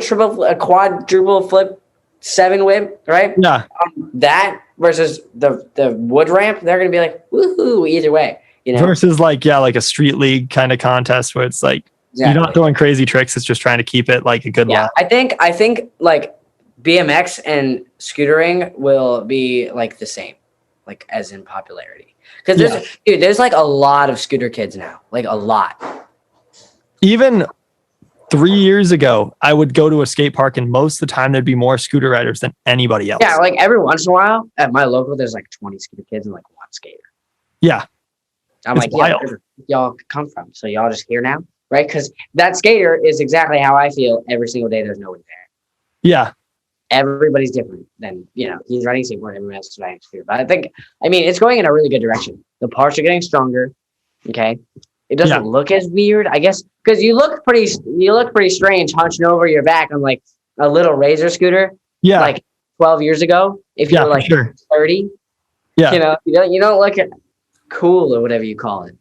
a quadruple flip 7 whip, right? Yeah. That versus the wood ramp, they're gonna be like, woohoo, either way. You know? Versus like a street league kind of contest where it's like you're not throwing crazy tricks, it's just trying to keep it like a good line. I think like BMX and scootering will be like the same, like as in popularity. Because there's like a lot of scooter kids now, like a lot. Even 3 years ago, I would go to a skate park, and most of the time there'd be more scooter riders than anybody else. Yeah, like every once in a while at my local, there's like 20 scooter kids and like one skater. Yeah. I'm It's like, wild. yeah, where y'all come from? So y'all just here now, right? Because that skater is exactly how I feel every single day. There's no one there. Yeah. Everybody's different. Then he's riding skateboard. Everyone else is riding scooter. But I mean, it's going in a really good direction. The parts are getting stronger. Okay, it doesn't look as weird, I guess, because you look pretty strange hunching over your back on like a little razor scooter. Yeah. Like 12 years ago, if you were like 30. Yeah. You don't look cool or whatever you call it.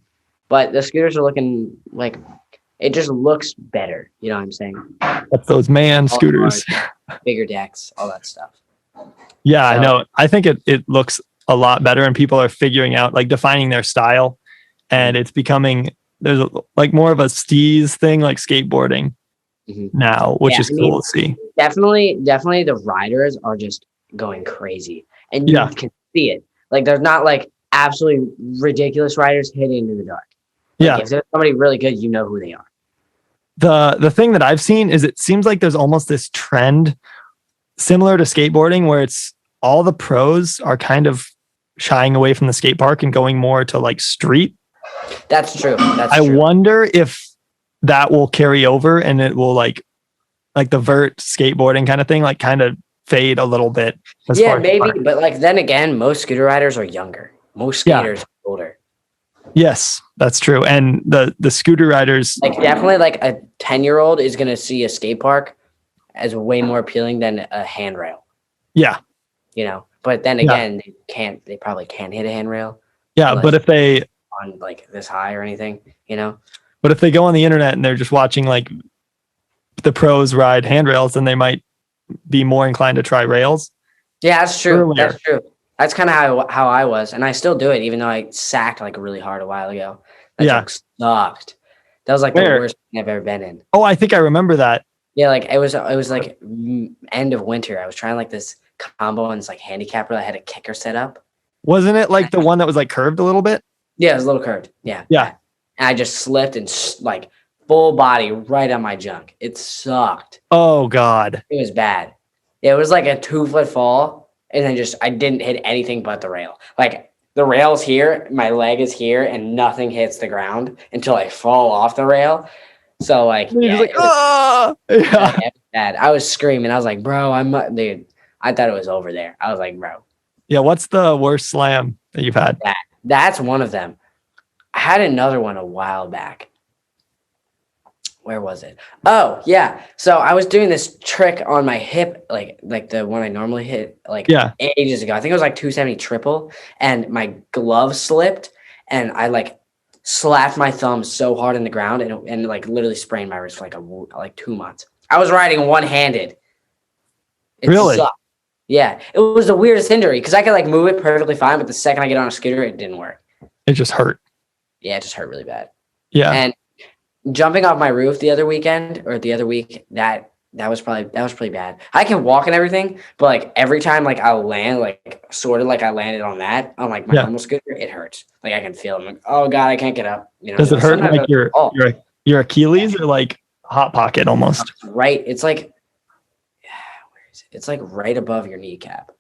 But the scooters are looking like it just looks better. You know what I'm saying? That's those man scooters. Bigger decks, all that stuff. Yeah, I know. I think it looks a lot better, and people are figuring out, like, defining their style, and it's becoming, there's like more of a steez thing, like skateboarding now, which is cool to see. Definitely the riders are just going crazy, and you can see it. Like, there's not like absolutely ridiculous riders hitting in the dark. Like, if there's somebody really good, you know who they are. The thing that I've seen is it seems like there's almost this trend similar to skateboarding where it's all the pros are kind of shying away from the skate park and going more to like street. That's true. I wonder if that will carry over and it will like the vert skateboarding kind of thing, like kind of fade a little bit. Yeah, maybe. But like, then again, most scooter riders are younger. Most skaters are older. Yes, that's true. And the scooter riders, like, definitely like a 10-year-old is going to see a skate park as way more appealing than a handrail. Yeah. But then again, they probably can't hit a handrail. Yeah. But if they on like this high or anything, but if they go on the internet and they're just watching like the pros ride handrails, then they might be more inclined to try rails. Yeah, that's true. Earlier. That's true. That's kind of how I was, and I still do it, even though I sacked like really hard a while ago. That joke sucked. That was like the worst thing I've ever been in. Oh, I think I remember that. Yeah, like it was like end of winter. I was trying like this combo on this like handicapper that had a kicker set up. Wasn't it like the one that was like curved a little bit? Yeah, it was a little curved. Yeah. Yeah. And I just slipped and like full body right on my junk. It sucked. Oh God. It was bad. Yeah, it was like a 2-foot fall. And then I didn't hit anything but the rail. Like, the rail's here, my leg is here, and nothing hits the ground until I fall off the rail. So, like, it was bad. I was screaming. I was like, bro, dude, I thought it was over there. I was like, bro. Yeah, what's the worst slam that you've had? That's one of them. I had another one a while back. Where was it? Oh, yeah. So I was doing this trick on my hip, like the one I normally hit, ages ago. I think it was like 270 triple, and my glove slipped, and I like slapped my thumb so hard in the ground, and like literally sprained my wrist for like 2 months. I was riding one-handed. Really? Sucked. Yeah, it was the weirdest injury because I could like move it perfectly fine, but the second I get on a scooter, it didn't work. It just hurt. Yeah, it just hurt really bad. Yeah, and jumping off my roof the other week, that was pretty bad. I can walk and everything, but like every time like I'll land, like sort of like I landed on like my normal scooter, it hurts. Like I can feel it. I'm like, oh God, I can't get up. Does it hurt like your Achilles or like hot pocket almost? Right. It's like, where is it? It's like right above your kneecap.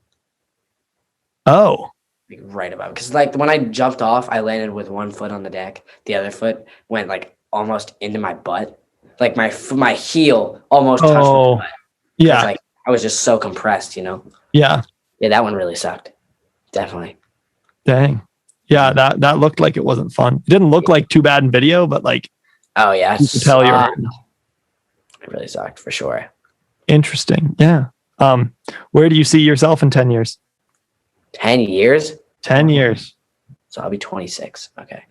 Oh. Like right above. Because like when I jumped off, I landed with one foot on the deck. The other foot went like almost into my butt. Like my heel almost touched my butt. Yeah. Like I was just so compressed, Yeah. Yeah, that one really sucked. Definitely. Dang. Yeah, that looked like it wasn't fun. It didn't look like too bad in video, but like oh yeah, you could tell you're it really sucked for sure. Interesting. Yeah. Where do you see yourself in 10 years? 10 years? 10 years. So I'll be 26. Okay.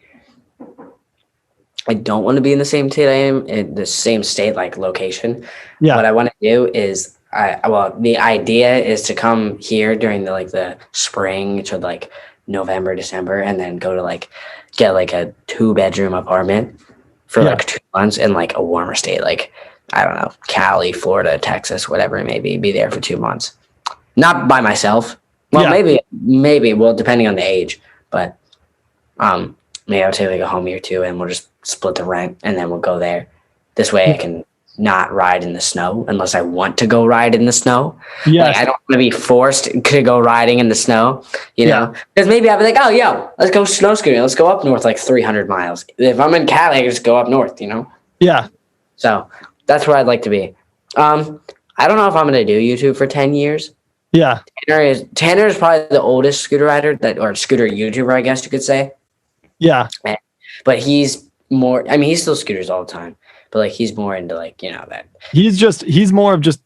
I don't want to be in the same state I am, in the same state, like location. Yeah. What I want to do is, the idea is to come here during the spring to like November, December, and then go to get like a 2-bedroom apartment for like 2 months in like a warmer state, like I don't know, Cali, Florida, Texas, whatever it may be there for 2 months. Not by myself. Well, maybe, well, depending on the age, but maybe I'll take like a home year too, and we'll just split the rent, and then we'll go there. This way I can not ride in the snow unless I want to go ride in the snow. Yes. Like, I don't want to be forced to go riding in the snow, you know? Because maybe I'll be like, oh, yo, let's go snow scooting. Let's go up north like 300 miles. If I'm in Cali, I can just go up north, you know? Yeah. So that's where I'd like to be. I don't know if I'm going to do YouTube for 10 years. Yeah. Tanner is probably the oldest scooter rider or scooter YouTuber, I guess you could say. Yeah. But he's more, I mean, he still scooters all the time, but like he's more into like, you know, that. He's more of just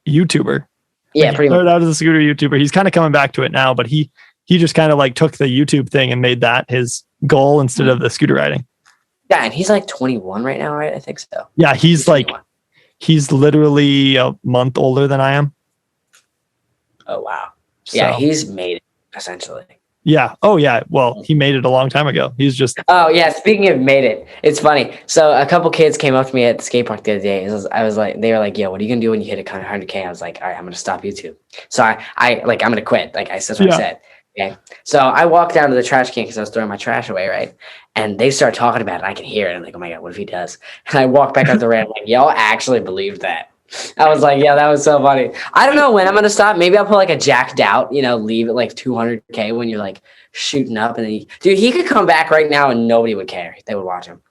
YouTuber. Yeah, like pretty he started much. out as a scooter YouTuber. He's kind of coming back to it now, but he just kind of like took the YouTube thing and made that his goal instead of the scooter riding. Yeah, and he's like 21 right now, right? I think so. Yeah, he's like 21. he's literally a month older than I am. Oh wow. So, Yeah, he's made it essentially. yeah. Oh yeah. Well, he made it a long time ago. He's just Oh yeah. Speaking of made it, it's funny. So a couple kids came up to me at the skate park the other day. I was like, they were like, "Yo, what are you gonna do when you hit 100K?" I was like, "All right, I'm gonna stop YouTube." So I'm gonna quit. Like that's what I said. Okay. So I walked down to the trash can because I was throwing my trash away, right? And they start talking about it. I can hear it. I'm like, "Oh my god, what if he does?" And I walk back out the ramp like, "Y'all actually believed that?" I was like, "Yeah, that was so funny." I don't know when I'm gonna stop. Maybe I'll put like a jacked out, leave it like 200K when you're like shooting up, and then he could come back right now and nobody would care. They would watch him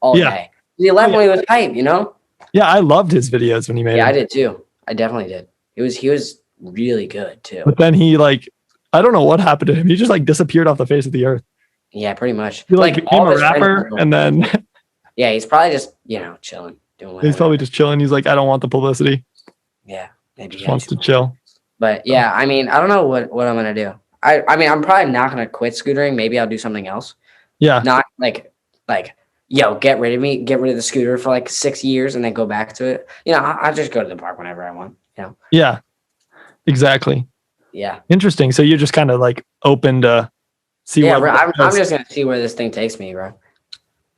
all day. The 11 when he was hype, Yeah, I loved his videos when he made Yeah, them. I did too. I definitely did. He was really good too. But then he I don't know what happened to him. He just disappeared off the face of the earth. Yeah, pretty much. He became all a his friends rapper were- and then Yeah, he's probably just chilling, doing whatever. he's probably just chilling. He's like, I don't want the publicity. Yeah, maybe Just wants to chill. But yeah, I mean, I don't know what I'm gonna do. I mean, I'm probably not gonna quit scootering. Maybe I'll do something else. Yeah. Not like get rid of the scooter for like 6 years and then go back to it. I'll just go to the park whenever I want. Yeah. Exactly. Yeah. Interesting. So you're just kind of open to see Yeah, what I'm just gonna see where this thing takes me, bro.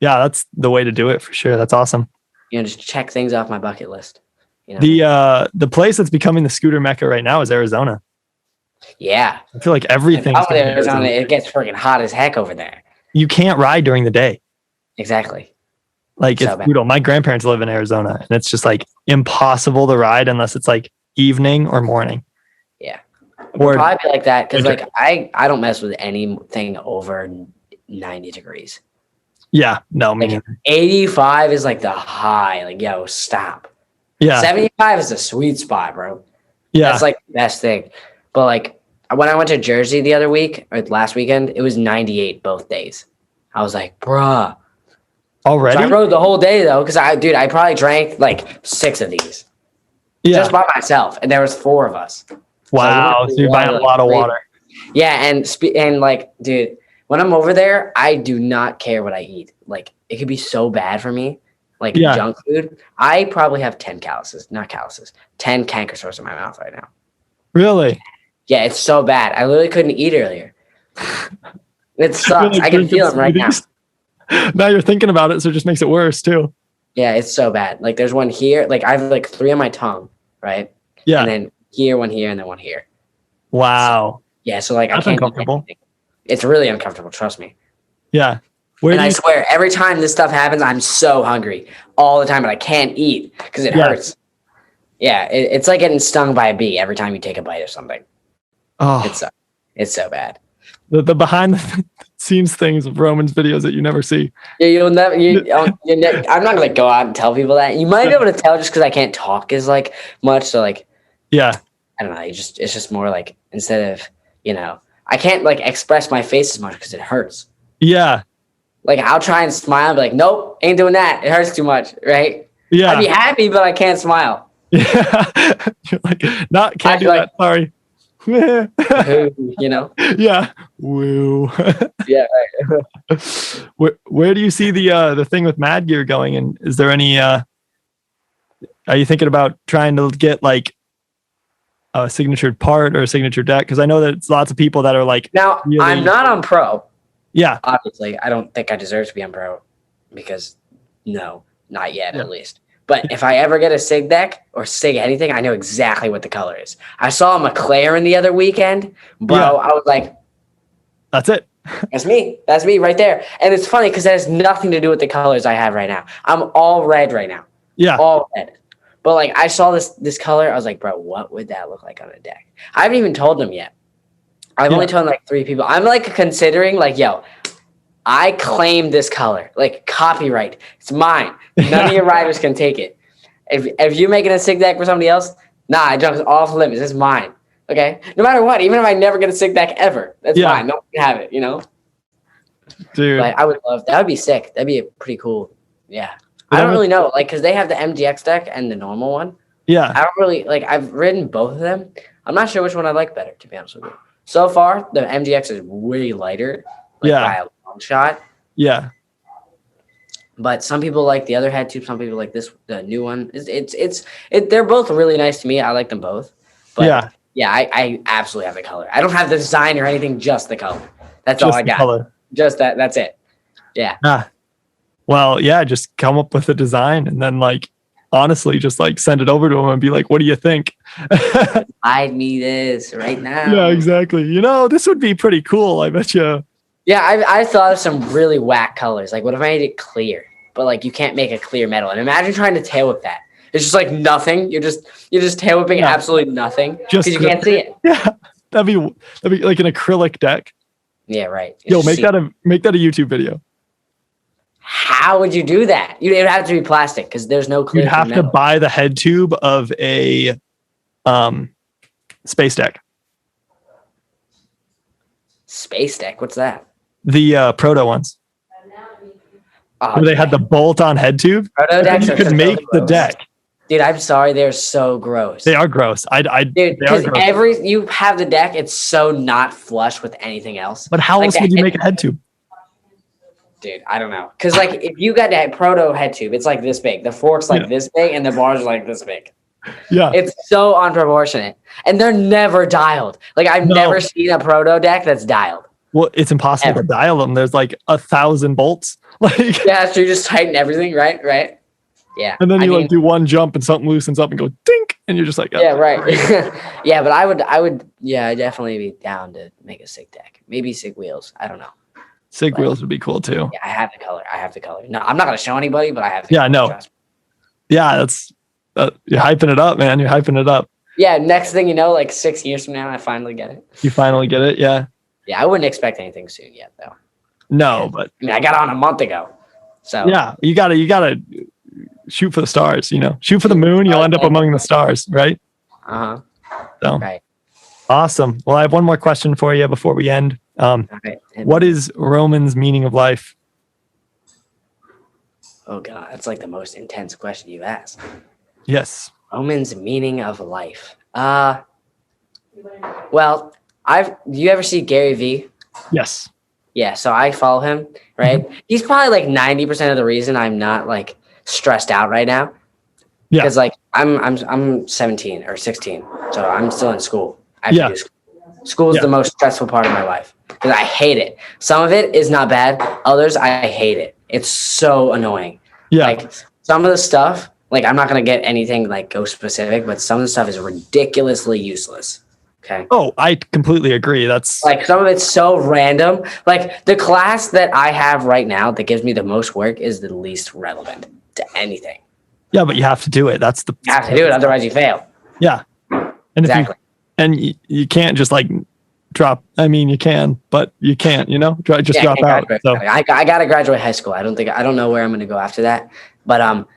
Yeah, that's the way to do it for sure. That's awesome. Just check things off my bucket list. The place that's becoming the scooter mecca right now is Arizona. Yeah. I feel like everything. Arizona, it gets freaking hot as heck over there. You can't ride during the day. Exactly. It's So bad. brutal. My grandparents live in Arizona, and it's just impossible to ride unless it's evening or morning. Yeah. Or Probably be like that because winter. I don't mess with anything over 90 degrees. Yeah, no, me neither. 85 is the high. Yo, stop. Yeah, 75 is the sweet spot, bro. yeah, That's the best thing. But when I went to Jersey the other week or last weekend, it was 98 both days. I was like, bruh. already. So I rode the whole day though, because I probably drank 6 of these Yeah, just by myself, and there was 4 of us. wow. So you're buying a lot of water. Yeah, and dude, when I'm over there, I do not care what I eat. It could be so bad for me, Yeah. junk food. I probably have 10 canker sores in my mouth right now. Really? Yeah, it's so bad. I literally couldn't eat earlier. It sucks. You're I can feel it right now. now. Now you're thinking about it, so it just makes it worse too. Yeah, it's so bad. There's one here. I have 3 on my tongue, right? Yeah. And then here, one here, and then one here. Wow. Yeah, so I That's can't eat uncomfortable. anything. It's really uncomfortable, trust me. Yeah. Where And do I you? swear, every time this stuff happens, I'm so hungry all the time, but I can't eat because it Yeah. hurts. Yeah, it's like getting stung by a bee every time you take a bite of something. Oh, It's so bad. the behind the scenes things of Roman's videos that you never see. Yeah, you'll never. I'm not gonna go out and tell people that. You might be able to tell just because I can't talk as much. So Yeah. I don't know. It's just more instead of I can't express my face as much because it hurts. Yeah. I'll try and smile and be like, nope, ain't doing that. It hurts too much, right? Yeah. I'd be happy, but I can't smile. Yeah. You're can't do that. Sorry. Yeah. Woo. Yeah. Where do you see the thing with Mad Gear going? And is there any are you thinking about trying to get a signatured part or a signature deck? Because I know that it's lots of people that are Now, really- I'm not on pro. Yeah. Obviously, I don't think I deserve to be on pro because no, not yet Yeah. at least. But if I ever get a SIG deck or SIG anything, I know exactly what the color is. I saw a McLaren the other weekend, bro. Yeah. I was like, That's it. that's me. That's me right there. And it's funny because that has nothing to do with the colors I have right now. I'm all red right now. Yeah. all red. But like I saw this color, I was like, bro, what would that look like on a deck? I haven't even told them yet. I've only told like 3 people. I'm like considering like, yo, I claim this color, like copyright. It's mine. None of your riders can take it. If you're making a sig deck for somebody else, nah, I jump off limits. It's mine. Okay. No matter what, even if I never get a sig deck ever, that's mine. No one can have it, you know? Dude. Like I would love that would be sick. That'd be a pretty cool. Yeah. I don't really know, like, because they have the MGX deck and the normal one. Yeah. I don't really like. I've ridden both of them. I'm not sure which one I like better, to be honest with you. So far, the MGX is way lighter. Like, by a long shot. Yeah. But some people like the other head tube. Some people like the new one. They're both really nice to me. I like them both. But yeah, I absolutely have the color. I don't have the design or anything. Just the color. That's all I got. Color. Just that. That's it. Yeah. Well, yeah. Just come up with a design and then like. Honestly, just like send it over to them and be like, what do you think? Hide me this right now. Yeah, exactly. You know, this would be pretty cool. I bet you. Yeah, I thought of some really whack colors. Like, what if I made it clear? But like, you can't make a clear metal. And imagine trying to tail whip that. It's just like nothing. You're just tail whipping absolutely nothing because you can't see it. Yeah, that'd be like an acrylic deck. Yeah, right. Yo, make that a YouTube video. How would you do that? It would have to be plastic because there's no clear. You'd have to buy the head tube of a space deck. Space deck? What's that? The proto ones. Where they had the bolt-on head tube. Proto decks. You could make the deck. Dude, I'm sorry, they're so gross. They are gross. Dude, because you have the deck, it's so not flush with anything else. But how else would you make a head tube? Dude, I don't know. Because, like, if you got that proto head tube, it's like this big. The fork's like this big, and the bars are like this big. Yeah. It's so unproportionate. And they're never dialed. Like, I've never seen a proto deck that's dialed. Well, it's impossible to dial them. There's like 1,000 bolts. Like, yeah, so you just tighten everything, right? Right? Yeah. And then you like do one jump and something loosens up and go dink, and you're just like, yeah, right. Yeah, but I would, I'd definitely be down to make a SIG deck. Maybe SIG wheels. I don't know. SIG wheels would be cool too. Yeah, I have the color. No, I'm not gonna show anybody, but I have the color. No. Yeah, that's you're hyping it up, man. You're hyping it up. Yeah, next thing you know, like 6 years from now, I finally get it. You finally get it, yeah. Yeah, I wouldn't expect anything soon yet, though. No, but I mean, I got on a month ago. So yeah, you gotta shoot for the stars, you know. Shoot for the moon, you'll end up among the stars, right? Uh-huh. So right. Awesome. Well, I have one more question for you before we end. Okay. What is Roman's meaning of life? Oh God, that's like the most intense question you've asked. Yes. Roman's meaning of life. Well, do you ever see Gary Vee? Yes. Yeah, so I follow him, right? He's probably like 90% of the reason I'm not like stressed out right now. Yeah. Because like I'm 17 or 16, so I'm still in school. I have to do school. School is the most stressful part of my life because I hate it. Some of it is not bad. Others, I hate it. It's so annoying. Yeah. Like some of the stuff, like I'm not going to get anything like go specific, but some of the stuff is ridiculously useless. Okay. Oh, I completely agree. That's like some of it's so random. Like the class that I have right now that gives me the most work is the least relevant to anything. Yeah, but you have to do it. You have to do it. Otherwise you fail. Yeah. And exactly. You can't just like drop. I mean, you can, but you can't, just drop out. So. I got to graduate high school. I don't know where I'm going to go after that, but,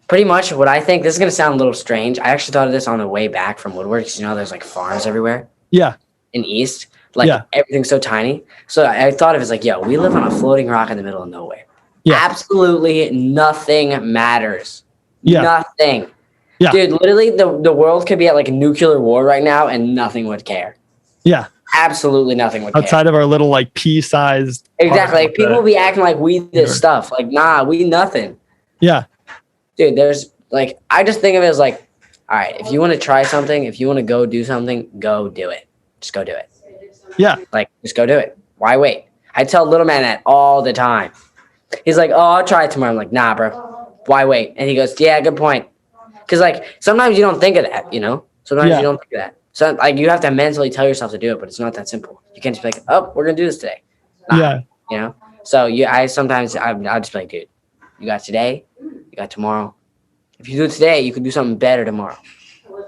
pretty much what I think, this is going to sound a little strange. I actually thought of this on the way back from woodworks. There's like farms everywhere. Yeah. In East, everything's so tiny. So I thought of it as like, we live on a floating rock in the middle of nowhere. Yeah. Absolutely nothing matters. Yeah. Nothing. Yeah. Dude, literally the world could be at like a nuclear war right now and nothing would care. Yeah. Absolutely nothing would care. Outside of our little like pea-sized. Exactly. Like people will be acting like we this stuff. Like, nah, we nothing. Yeah. Dude, there's like, I just think of it as like, all right, if you want to try something, if you want to go do something, go do it. Just go do it. Yeah. Like, just go do it. Why wait? I tell little man that all the time. He's like, oh, I'll try it tomorrow. I'm like, nah, bro. Why wait? And he goes, yeah, good point. Because like, sometimes you don't think of that, Sometimes you don't think of that. So like, you have to mentally tell yourself to do it, but it's not that simple. You can't just be like, oh, we're going to do this today. Nah, So I'll just be like, dude, you got today, you got tomorrow, if you do it today, you can do something better tomorrow.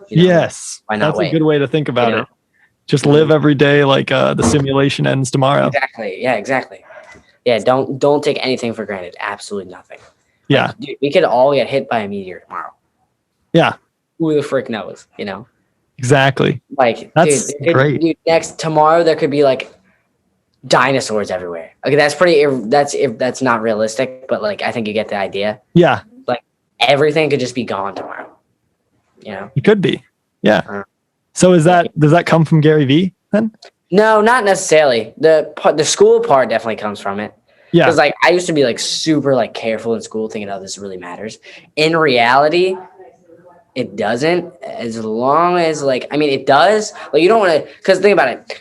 Yes. Why not That's wait? a good way to think about You it. Just live every day like the simulation ends tomorrow. Exactly. Yeah, exactly. Yeah, don't take anything for granted. Absolutely nothing. Yeah. Dude, we could all get hit by a meteor tomorrow. Yeah. Who the frick knows, Exactly. Like, That's great. Dude, tomorrow there could be like dinosaurs everywhere. Okay, that's not realistic, but like I think you get the idea. Yeah. Like everything could just be gone tomorrow. It could be. Yeah. So does that come from Gary Vee then? No, not necessarily. The school part definitely comes from it. Yeah. Because like I used to be like super like careful in school, thinking, oh, this really matters. In reality, it doesn't. As long as it does. Like you don't want to. Because think about it.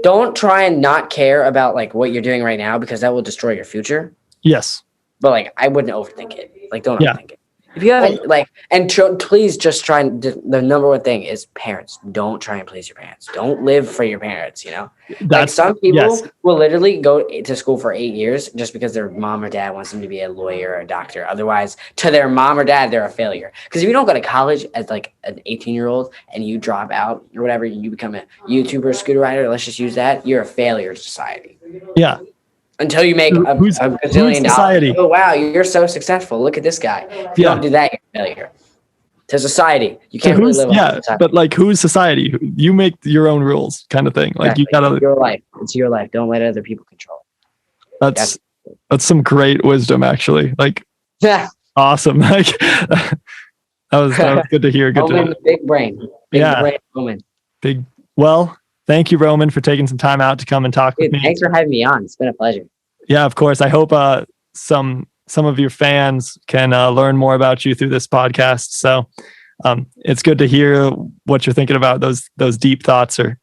Don't try and not care about like what you're doing right now because that will destroy your future. Yes. But like I wouldn't overthink it. Like don't Yeah. overthink it. If you haven't please just try. The number one thing is parents. Don't try and please your parents. Don't live for your parents. Like some people will literally go to school for 8 years just because their mom or dad wants them to be a lawyer or a doctor. Otherwise, to their mom or dad, they're a failure. Because if you don't go to college as like an 18-year-old and you drop out or whatever, you become a YouTuber, scooter rider. Let's just use that. You're a failure to society. Yeah. Until you make a gazillion dollars. Oh, wow, you're so successful. Look at this guy. If you don't do that, you're a failure. To society. You can't really live on society. But like who's society? You make your own rules kind of thing. Like exactly. You gotta. It's your life. It's your life. Don't let other people control it. That's some great wisdom, actually. Like, awesome. Like, that was good to hear. Good to hear. Big brain. Big brain moment. Well, thank you, Roman, for taking some time out to come and talk with me. Thanks for having me on. It's been a pleasure. Yeah, of course. I hope some of your fans can learn more about you through this podcast. So it's good to hear what you're thinking about. Those deep thoughts are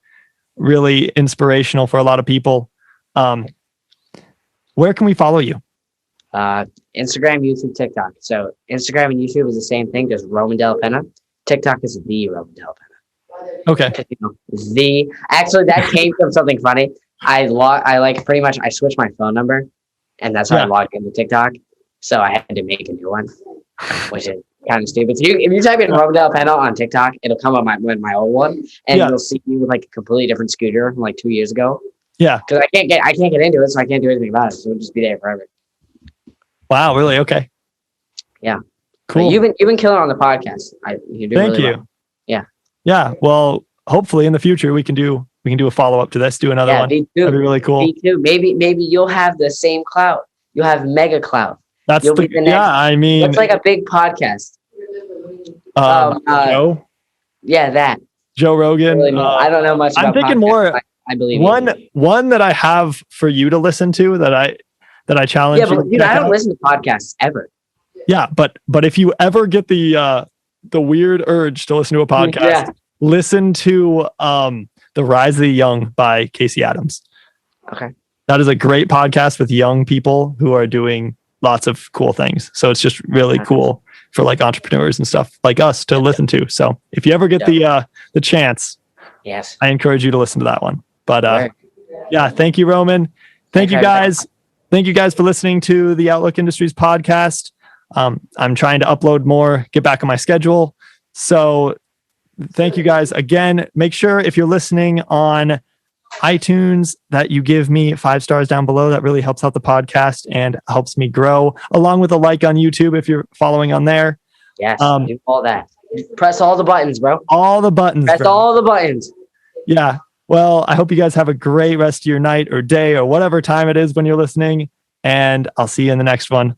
really inspirational for a lot of people. Where can we follow you? Instagram, YouTube, TikTok. So Instagram and YouTube is the same thing, just Roman Dellapena. TikTok is the Roman Dellapena. Okay. Actually, that came from something funny. I switched my phone number, and that's how I logged into TikTok. So I had to make a new one, which is kind of stupid. So if you type in Roman Dellapena on TikTok, it'll come up my old one, and you'll see me with like a completely different scooter from like 2 years ago. Yeah. Because I can't get into it, so I can't do anything about it. So it'll just be there forever. Wow. Really? Okay. Yeah. Cool. But you've been killing on the podcast. You're doing really well. Yeah. Yeah. Well, hopefully in the future we can do a follow up to this. Do another one. Me too. That'd be really cool. Me too. Maybe you'll have the same clout. You'll have mega clout. That's I mean, it's like a big podcast. Joe. Yeah, that. Joe Rogan. I don't know much. I'm thinking podcasts, more. I believe one that I have for you to listen to that I challenge. Yeah, but dude, I don't listen to podcasts ever. Yeah, but if you ever get the weird urge to listen to a podcast, listen to The Rise of the Young by Casey Adams. Okay. That is a great podcast with young people who are doing lots of cool things. So it's just really cool for like entrepreneurs and stuff like us to listen to. So if you ever get the chance, yes, I encourage you to listen to that one. But thank you, Roman. Thank you guys. Thank you guys for listening to the Outlook Industries podcast. I'm trying to upload more, get back on my schedule. So thank you guys again. Make sure if you're listening on iTunes that you give me 5 stars down below. That really helps out the podcast and helps me grow, along with a like on YouTube if you're following on there. Yes, do all that. Press all the buttons, bro. All the buttons. Press all the buttons. Yeah. Well, I hope you guys have a great rest of your night or day or whatever time it is when you're listening. And I'll see you in the next one.